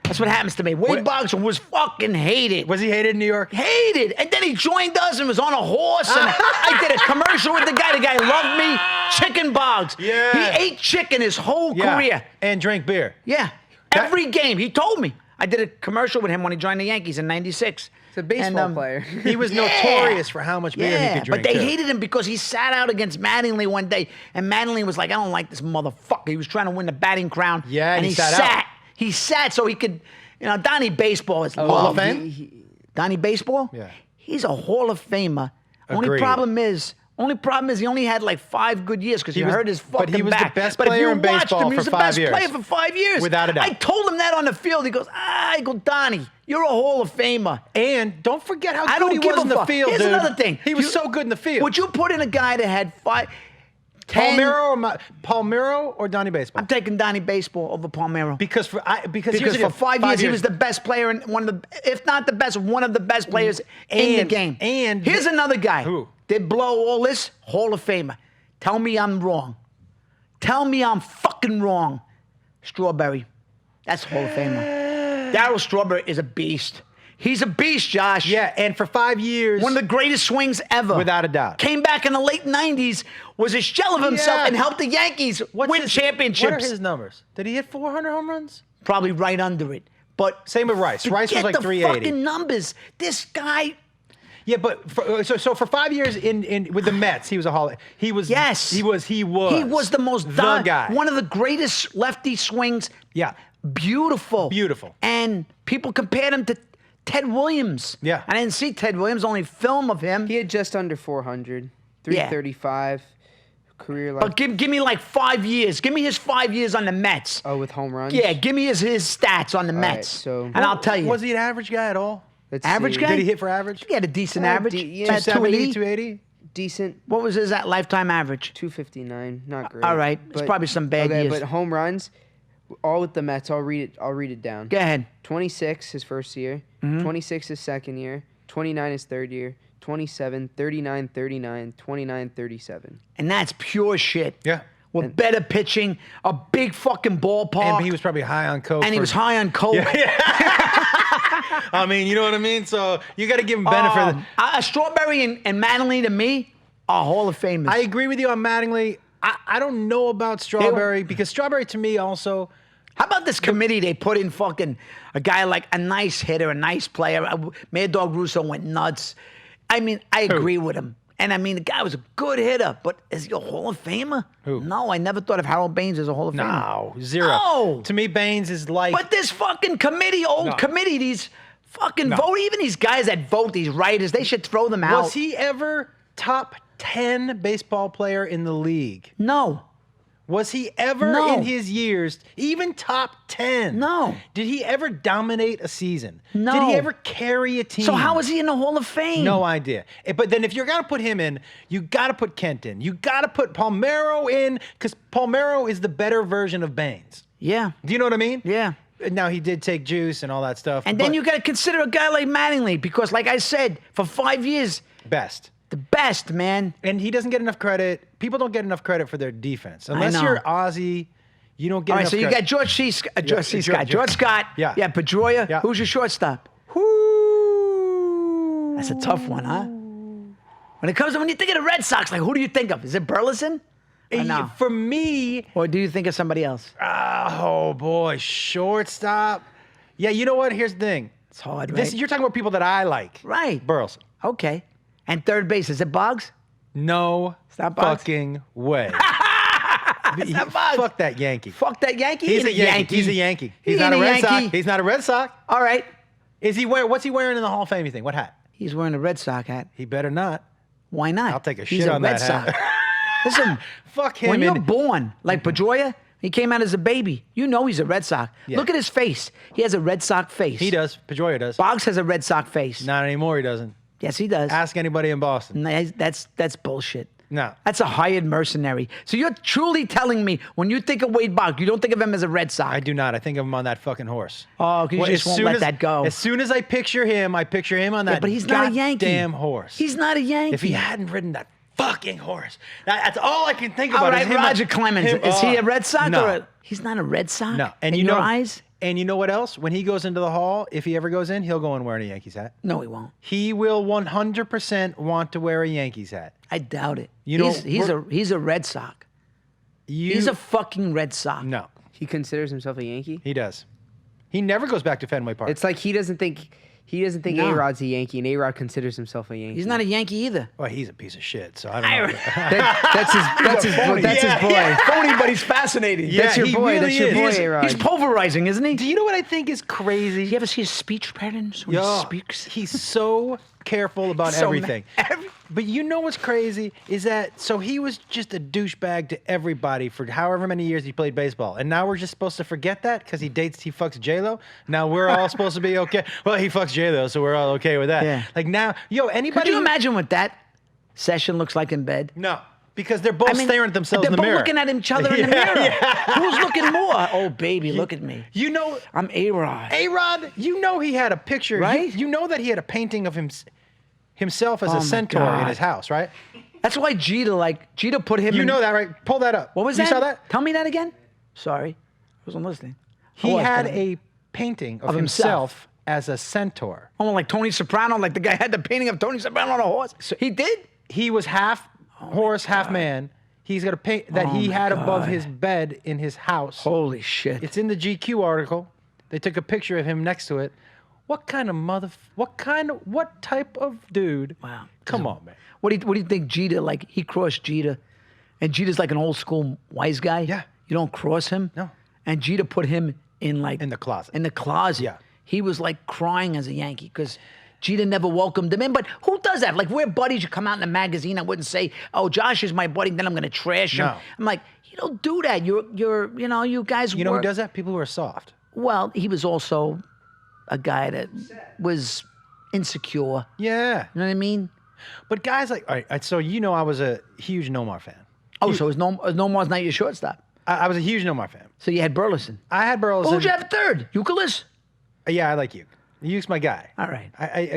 That's what happens to me. Wade Boggs was fucking hated. Was he hated in New York? Hated. And then he joined us and was on a horse. And I did a commercial with the guy. The guy loved me. Chicken Boggs. Yeah. He ate chicken his whole career. And drank beer. Yeah. Every game. He told me. I did a commercial with him when he joined the Yankees in '96. He's a baseball player. He was notorious for how much beer he could drink. But they too. hated him because he sat out against Mattingly one day. And Mattingly was like, I don't like this motherfucker. He was trying to win the batting crown. Yeah, and he sat out. He sat so he could, Donnie Baseball is Hall of loved. Fame? Donnie Baseball? Yeah. He's a Hall of Famer. Only Agreed. problem is he only had like 5 good years because he hurt his fucking back. But he was the best But if player you in watched baseball him, he for was the 5 best years. player for 5 years. Without a doubt. I told him that on the field. He goes, I go, Donnie, you're a Hall of Famer. And don't forget how I good don't he give was a in the fuck. field, Here's dude. another thing. He was so good in the field. Would you put in a guy that had 10? Palmeiro or Donnie Baseball? I'm taking Donnie Baseball over Palmeiro. Because for 5 years he was the best player and one of the, if not the best, one of the best players in the game. And here's another guy. Who? Did blow all this Hall of Famer. Tell me I'm wrong. Tell me I'm fucking wrong. Strawberry. That's Hall of Famer. Darryl Strawberry is a beast. He's a beast, Josh. Yeah, and for 5 years. One of the greatest swings ever. Without a doubt. Came back in the late 90s, was a shell of himself, Yeah. and helped the Yankees win championships. What are his numbers? Did he hit 400 home runs? Probably right under it. But Same with Rice. Rice was forget like the 380. fucking numbers. This guy. Yeah, but so for 5 years in with the Mets, he was a Hall. He was. Yes. He was He was the most the guy. One of the greatest lefty swings. Yeah. Beautiful. Beautiful. And people compared him to Ted Williams. Yeah. I didn't see Ted Williams, only film of him. He had just under 400, 335 career life. But give me like 5 years. Give me his 5 years on the Mets. Oh, with home runs? Yeah, give me his stats on the Mets. so- and I'll tell you. Was he an average guy at all? Let's Average see. guy? Did he hit for average? He had a decent Oh, average. yeah. 270, 280. 280? Decent. What was his lifetime average? 259, not great. All right, it's probably some bad years. But home runs, all with the Mets. I'll read it down. Go ahead. 26 his first year, Mm-hmm. 26 his second year, 29 his third year, 27, 39, 39, 29, 37. And that's pure shit. Yeah. With better pitching, a big fucking ballpark. And he was probably high on coke. And he was high on coke. I mean, you know what I mean? So you got to give him benefit. Strawberry and Mattingly, to me, are Hall of Famers. I agree with you on Mattingly. I don't know about Strawberry because Strawberry to me also. How about this committee they put in fucking a guy like a nice hitter, a nice player? Mad Dog Russo went nuts. I mean, I agree with him. And I mean, the guy was a good hitter, but is he a Hall of Famer? Who? No, I never thought of Harold Baines as a Hall of Famer. No, zero. No. To me, Baines is like. But this fucking committee, committee, these fucking vote, even these guys that vote, these writers, they should throw them out. Was he ever top 10 baseball player in the league? No. Was he ever No. in his years even top 10? No. Did he ever dominate a season? No. Did he ever carry a team? So how is he in the Hall of Fame? No idea. But then if you're going to put him in, you got to put Kent in. You got to put Palmeiro in because Palmeiro is the better version of Baines. Yeah. Do you know what I mean? Yeah. Now, he did take juice and all that stuff. And then you got to consider a guy like Mattingly because, like I said, for 5 years, best. the best, man. And he doesn't get enough credit. People don't get enough credit for their defense. Unless you're Ozzy, you don't get enough credit. All right, so you got George C. Scott. George Scott. Yeah. Yeah, Pedroia. Yeah. Who's your shortstop? That's a tough one, huh? When you think of the Red Sox, like who do you think of? Is it Burleson? Or no? For me, Or do you think of somebody else? oh boy, shortstop. Yeah, you know what? Here's the thing. It's hard, right? You're talking about people that I like. Right. Burleson. Okay. And third base, is it Boggs? No Stop Boggs? fucking way. Not Boggs. Fuck that Yankee. Fuck that Yankee. He's a Yankee. He's a Yankee. He's not a Red Sox. He's not a Red Sox. All right. What's he wearing in the Hall of Fame, you think? What hat? He's wearing a Red Sox hat. He better not. Why not? I'll take a He's shit a on Red that hat. Sox. Listen, Fuck him. when you're and- born, like Pedroia, he came out as a baby. You know he's a Red Sox. Yeah. Look at his face. He has a Red Sox face. He does. Pedroia does. Boggs has a Red Sox face. Not anymore, he doesn't. Yes, he does. Ask anybody in Boston. No, that's bullshit. No. That's a hired mercenary. So you're truly telling me when you think of Wade Boggs, you don't think of him as a Red Sox. I do not. I think of him on that fucking horse. Oh, because you just won't let that go. As soon as I picture him on that but he's not a Yankee. damn horse. He's not a Yankee. If he hadn't ridden that fucking horse, that's all I can think about. All right, is him Roger Clemens. Is he a Red Sox? No. He's not a Red Sox? No. And in your eyes? And you know what else? When he goes into the hall, if he ever goes in, he'll go in wearing a Yankees hat. No, he won't. He will 100% want to wear a Yankees hat. I doubt it. You know, he's a Red Sox. He's a fucking Red Sox. No, He considers himself a Yankee. he does. He never goes back to Fenway Park. It's like he doesn't think No. A-Rod's a Yankee, and A-Rod considers himself a Yankee. He's not a Yankee either. well, he's a piece of shit, so I don't know. That's his boy. Yeah, phony, but he's fascinating. Yeah, That's your he boy. really That's your is. boy, He's- A-Rod. He's pulverizing, isn't he? Do you know what I think is crazy? You ever see his speech patterns when he speaks? He's so careful about So everything. But you know what's crazy is that so he was just a douchebag to everybody for however many years he played baseball, and now we're just supposed to forget that because he fucks J-Lo. Now we're all supposed to be okay. Well, he fucks J-Lo, so we're all okay with that. Yeah. Like now, anybody. Could you imagine what that session looks like in bed? No, because they're both staring at themselves in the mirror. They're both looking at each other in the mirror. Who's looking more? Oh, baby, look at me. You know, I'm A-Rod. A-Rod, you know he had a picture, Right? You know that he had a painting of himself as Oh, a my centaur in God. his house, right? That's why Jeter put him in. You know that, right? Pull that up. What was you that? You saw that? Tell me that again. Sorry. I wasn't listening. He I was, had but- a painting of himself. himself as a centaur. Oh, like Tony Soprano, like the guy had the painting of Tony Soprano on a horse. He did? He was half horse, half man. He's got a paint that he had above his bed in his house. Holy shit. It's in the GQ article. They took a picture of him next to it. What type of dude? Wow. Come on, man. What do you think Jeter, like, he crossed Jeter, and Jeter's like an old school wise guy? Yeah. You don't cross him? No. And Jeter put him in, like... In the closet. In the closet. Yeah. He was, like, crying as a Yankee, because Jeter never welcomed him in. But who does that? Like, we're buddies. You come out in a magazine. I wouldn't say, oh, Josh is my buddy, then I'm going to trash him. No. I'm like, you don't do that. You guys You know work. who does that? People who are soft. Well, he was also a guy that was insecure. Yeah. You know what I mean? But guys like, all right, so I was a huge Nomar fan. Oh, so Nomar's not your shortstop. I was a huge Nomar fan. So you had Burleson. I had Burleson. Who'd you have third? Euclid? Yeah, I like you. Yuke's my guy. All right.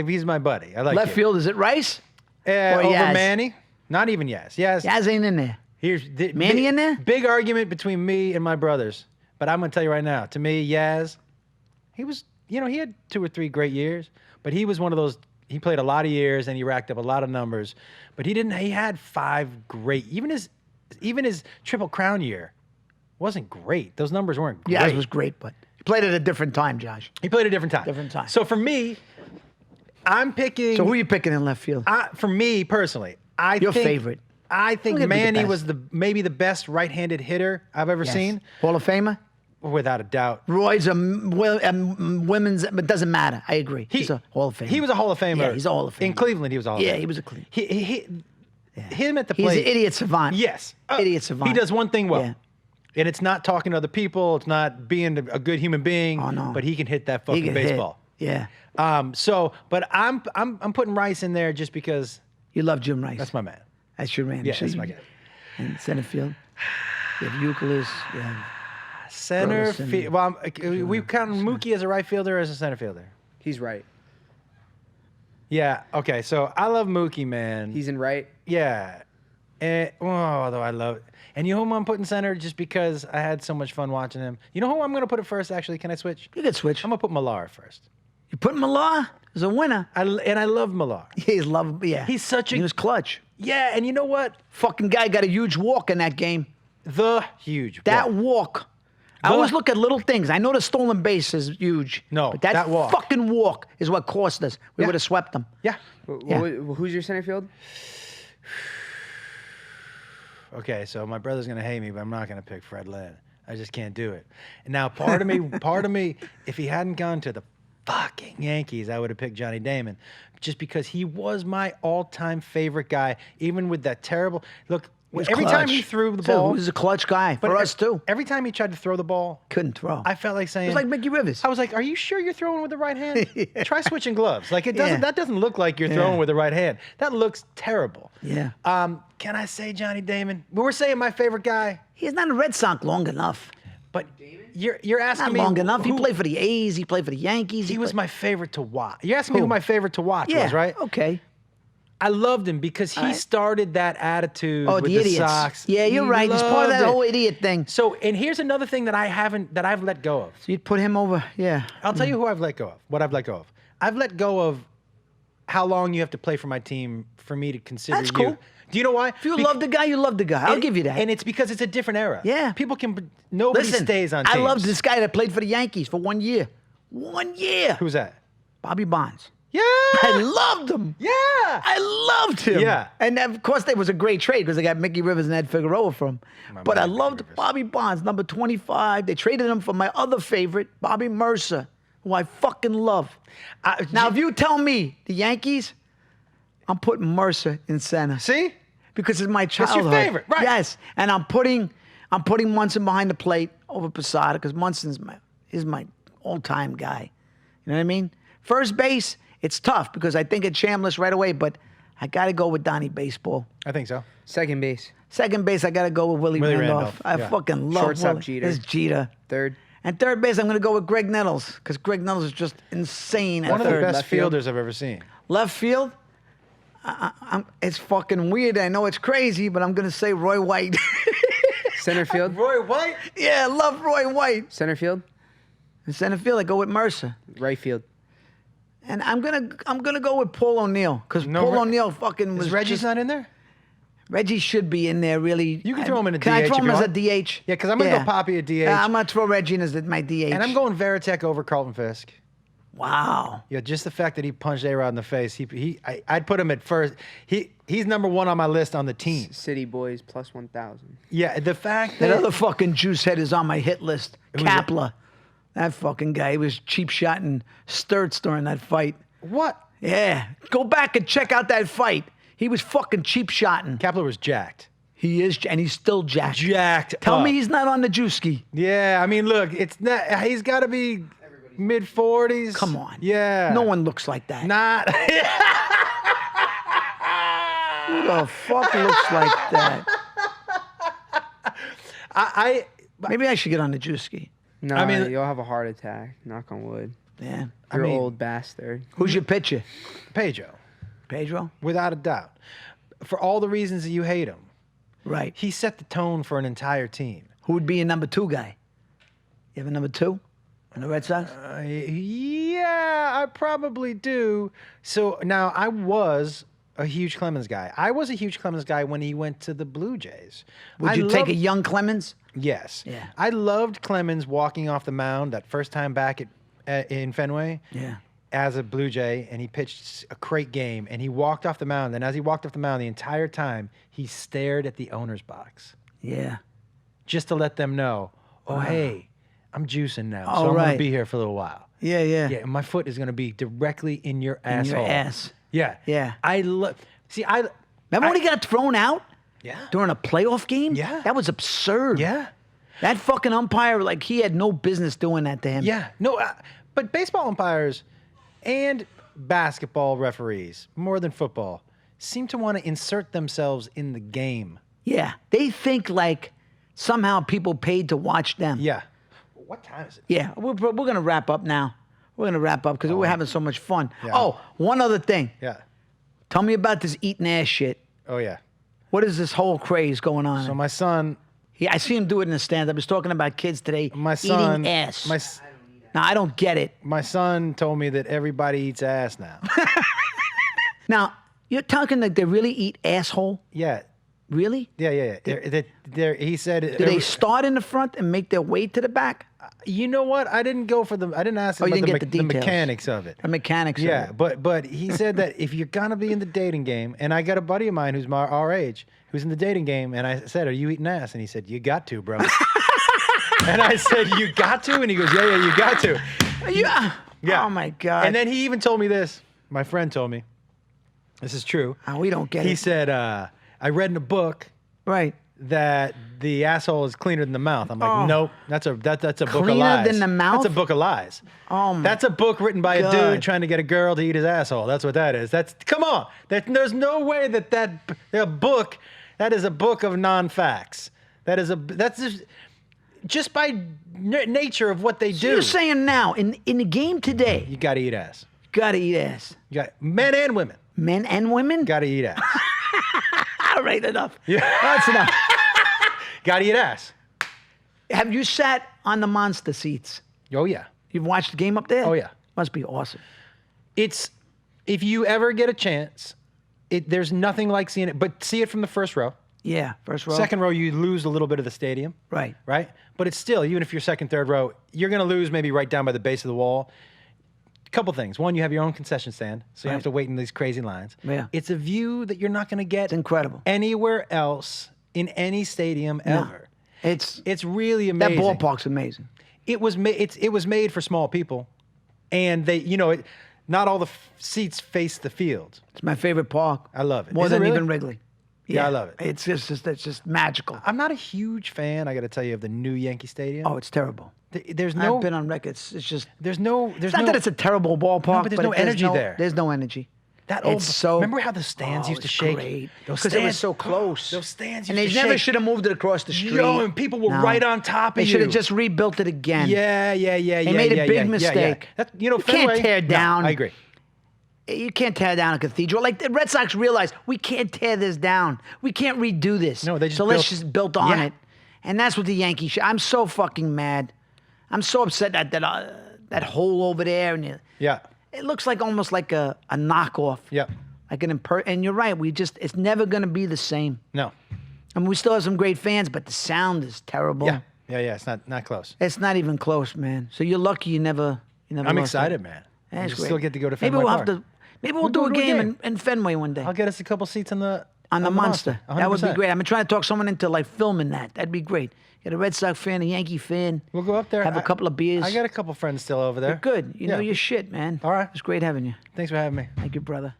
He's my buddy. I like Left Yuke. field, is it Rice? Or Over Yaz? Manny? Not even Yaz. Yaz ain't in there. Here's Manny in there? Big argument between me and my brothers. But I'm going to tell you right now. To me, Yaz, he was, he had 2 or 3 great years. But he was one of those, he played a lot of years and he racked up a lot of numbers. But he had 5 great, even his Triple Crown year wasn't great. Those numbers weren't great. Yaz was great, but he played at a different time, Josh. He played a different time. Different time. So for me, I'm picking. So who are you picking in left field? For me personally, Your favorite. I think Who would be the Manny best? was maybe the best right-handed hitter I've ever Yes. seen, Hall of Famer? without a doubt. Roy's a women's, but it doesn't matter. I agree. He's a Hall of Famer. He was a Hall of Famer. Yeah, he's a Hall of Famer. In Cleveland, he was a Hall of Famer. Yeah, he was a Cleveland. Him at the He's plate. an idiot savant. Yes. Idiot savant. He does one thing well. Yeah. And it's not talking to other people. It's not being a good human being. Oh, no. But he can hit that He fucking can hit. baseball. Yeah. But I'm putting Rice in there just because You love Jim Rice. that's my man. That's your man. Yeah, So that's you- my guy. In center field, you have Euclid. You have Center field. Well, we count Mookie as a right fielder or as a center fielder? He's right. Yeah. Okay. So I love Mookie, man. He's in right. Yeah. Although I love it. And you know who I'm putting center just because I had so much fun watching him? You know who I'm going to put it first, actually? Can I switch? You can switch. I'm going to put Millar first. You put Millar as a winner. I love Millar. He's lovable. Yeah. He's such a... He was clutch. Yeah, and you know what? Fucking guy got a huge walk in that game. The huge That walk. I always look at little things. I know the stolen base is huge. No, but that walk. fucking walk is what cost us. We would have swept them. Yeah. Who's your center field? Okay, so my brother's going to hate me, but I'm not going to pick Fred Lynn. I just can't do it. And now part of me, if he hadn't gone to the fucking Yankees, I would have picked Johnny Damon just because he was my all-time favorite guy, even with that terrible... Look, every time he threw the ball... He was a clutch guy for us, too. Every time he tried to throw the ball... Couldn't throw. I felt like saying... It was like Mickey Rivers. I was like, are you sure you're throwing with the right hand? Try switching gloves. Like, that doesn't look like you're throwing with the right hand. That looks terrible. Yeah. Can I say Johnny Damon? We're saying my favorite guy. He's not a Red Sox long enough. But you're asking Not me... long enough. He played for the A's. He played for the Yankees. He was my favorite to watch. You're asking me who my favorite to watch was, right? Okay. I loved him because he started that attitude with the the idiots. Sox. Yeah, you're right. He's part of that whole idiot thing. So, and here's another thing that I've let go of. So you'd put him over, yeah. I'll tell you who I've let go of, what I've let go of. I've let go of how long you have to play for my team for me to consider you. That's cool. Do you know why? If you love the guy, you love the guy. I'll give you that. And it's because it's a different era. Yeah. Nobody Listen, stays on teams. I loved this guy that played for the Yankees for 1 year. 1 year. Who's that? Bobby Bonds. Yeah. I loved him. Yeah. I loved him. Yeah. And of course, that was a great trade because they got Mickey Rivers and Ed Figueroa from. But I loved Bobby Bonds, number 25. They traded him for my other favorite, Bobby Mercer, who I fucking love. Now, if you tell me the Yankees, I'm putting Mercer in center. See? Because it's my That's childhood. your favorite, right? Yes. And I'm putting Munson behind the plate over Posada because Munson's my all-time guy. You know what I mean? First base, it's tough because I think of Chambliss right away, but I got to go with Donnie Baseball. I think so. Second base. Second base, I got to go with Willie Randolph. I fucking love Shortstop, Willie. Jeter. It's Jeter. Third. And third base, I'm going to go with Greg Nettles because Greg Nettles is just insane at One of the third. best Left field. fielders I've ever seen. Left field, it's fucking weird. I know it's crazy, but I'm going to say Roy White. Center field. Roy White? Yeah, I love Roy White. Center field. In center field, I go with Mercer. Right field. And I'm gonna go with Paul O'Neill because Paul O'Neill fucking was. Is Reggie's just, not in there? Reggie should be in there, really. You can throw him in a DH. Can I throw if him you as a want. DH? Yeah, because I'm going to go Poppy at DH. I'm gonna throw Reggie in as my DH. And I'm going Veritek over Carlton Fisk. Wow. Yeah, just the fact that he punched A-Rod in the face. I'd put him at first. He's number one on my list on the team. City Boys plus 1,000. Yeah, the fact That other fucking juice head is on my hit list. Kapler. That fucking guy. He was cheap shotting Sturts during that fight. What? Yeah. Go back and check out that fight. He was fucking cheap shotting. Kapler was jacked. He is, and he's still jacked. Jacked. Tell me he's not on the Juicy. Yeah, I mean, look, it's not. He's got to be mid-40s. Come on. Yeah. No one looks like that. Not. Who the fuck looks like that? Maybe I should get on the Juicy. No, I mean, you'll have a heart attack. Knock on wood. Yeah. You're old bastard. Who's your pitcher? Pedro. Pedro? Without a doubt. For all the reasons that you hate him. Right. He set the tone for an entire team. Who would be your number 2 guy? You have a number 2 in the Red Sox? Yeah, I probably do. So now I was a huge Clemens guy. I was a huge Clemens guy when he went to the Blue Jays. Would you take a young Clemens? Yes. Yeah. I loved Clemens walking off the mound that first time back in Fenway. Yeah. As a Blue Jay, and he pitched a great game, and he walked off the mound. And as he walked off the mound, the entire time he stared at the owner's box. Yeah. Just to let them know, hey, I'm juicing now, so Oh, I'm right. going to be here for a little while. Yeah, yeah. Yeah, and my foot is going to be directly in your asshole. In your ass. Yeah. Yeah. Remember when he got thrown out? Yeah. During a playoff game? Yeah. That was absurd. Yeah. That fucking umpire, like, he had no business doing that to him. Yeah. No, but baseball umpires and basketball referees, more than football, seem to want to insert themselves in the game. Yeah. They think like somehow people paid to watch them. Yeah. What time is it? Yeah, we're going to wrap up now. We're going to wrap up because we're having so much fun. Yeah. Oh, one other thing. Yeah. Tell me about this eating ass shit. Oh, yeah. What is this whole craze going on? So my son... I see him do it in the stand-up. He's talking about kids today My son... eating ass. My, now, I don't get it. my son told me that everybody eats ass now. Now, you're talking like they really eat asshole? Yeah. Really? Yeah. He said... Do they start in the front and make their way to the back? You know what? I didn't ask him you about didn't get the the details. mechanics of it. The mechanics Yeah, of it. but he said that if you're gonna be in the dating game, and I got a buddy of mine who's our age, who's in the dating game, and I said, "Are you eating ass?" And he said, "You got to, bro." And I said, "You got to?" And he goes, "Yeah, you got to." Yeah. Oh my God. And then he even told me this. My friend told me, this is true. We don't get He it. said, "I read in a book Right. that the asshole is cleaner than the mouth." I'm like, nope, that's a book of Cleaner lies. than the mouth? That's a book of lies. Oh my That's a book written by a God. dude trying to get a girl to eat his asshole. That's what that is. Come on. There's no way that a book, that is a book of non-facts. That's just by nature of what they do. You're saying now, in the game today, You got to eat ass. you got to eat ass. You got men and women. Men and women? Got to eat ass. All right, enough. Yeah. That's enough. Got to eat ass. Have you sat on the monster seats? Oh yeah. You've watched the game up there? Oh, yeah. Must be awesome. If you ever get a chance, there's nothing like seeing it, but see it from the first row. Yeah, first row. Second row, you lose a little bit of the stadium. Right. Right? But it's still, even if you're second, third row, you're going to lose maybe right down by the base of the wall. Couple things. One, you have your own concession stand, so you don't have to wait in these crazy lines. Yeah. It's a view that you're not going to get It's incredible. anywhere else in any stadium ever. It's really that amazing. ballpark's amazing. It was made for small people, and not all the seats face the field. It's my favorite park. I love it. More Is it than really? even Wrigley. Yeah, I love it. It's just magical. I'm not a huge fan, I got to tell you, of the new Yankee Stadium. Oh, it's terrible. There's no. I've been on record. It's just. There's no. It's not that it's a terrible ballpark, but there's no energy there. There's no energy. That old. It's so. Remember how the stands used to it's shake? Great. Those Because it was stands- so close. Those stands And used they to never shake. should have moved it across the street. Yo, and people were right on top of They you. should have just rebuilt it again. Yeah. They made a big mistake. You You can't Fenway- tear No, down. I agree. You can't tear down a cathedral. Like the Red Sox realized, we can't tear this down. We can't redo this. No, they just so let's built- just build on Yeah. it. And that's what the Yankees should. I'm so fucking mad. I'm so upset that hole over there, and Yeah. it looks like almost like a knockoff. Yeah. Like and you're right. It's never gonna be the same. No. I mean, we still have some great fans, but the sound is terrible. Yeah. It's not close. It's not even close, man. So you're lucky you never. I'm lost excited, it. man. That's We great. still get to go to Maybe Fenway we'll Park. have to. Maybe we'll do a game in Fenway one day. I'll get us a couple seats on the Monster. That would be 100%. great. I'm trying to talk someone into like filming that. That'd be great. Get a Red Sox fan, a Yankee fan. We'll go up there. Have a couple of beers. I got a couple friends still over there. You're good. You know Yeah. your shit, man. All right. It's great having you. Thanks for having me. Thank you, brother.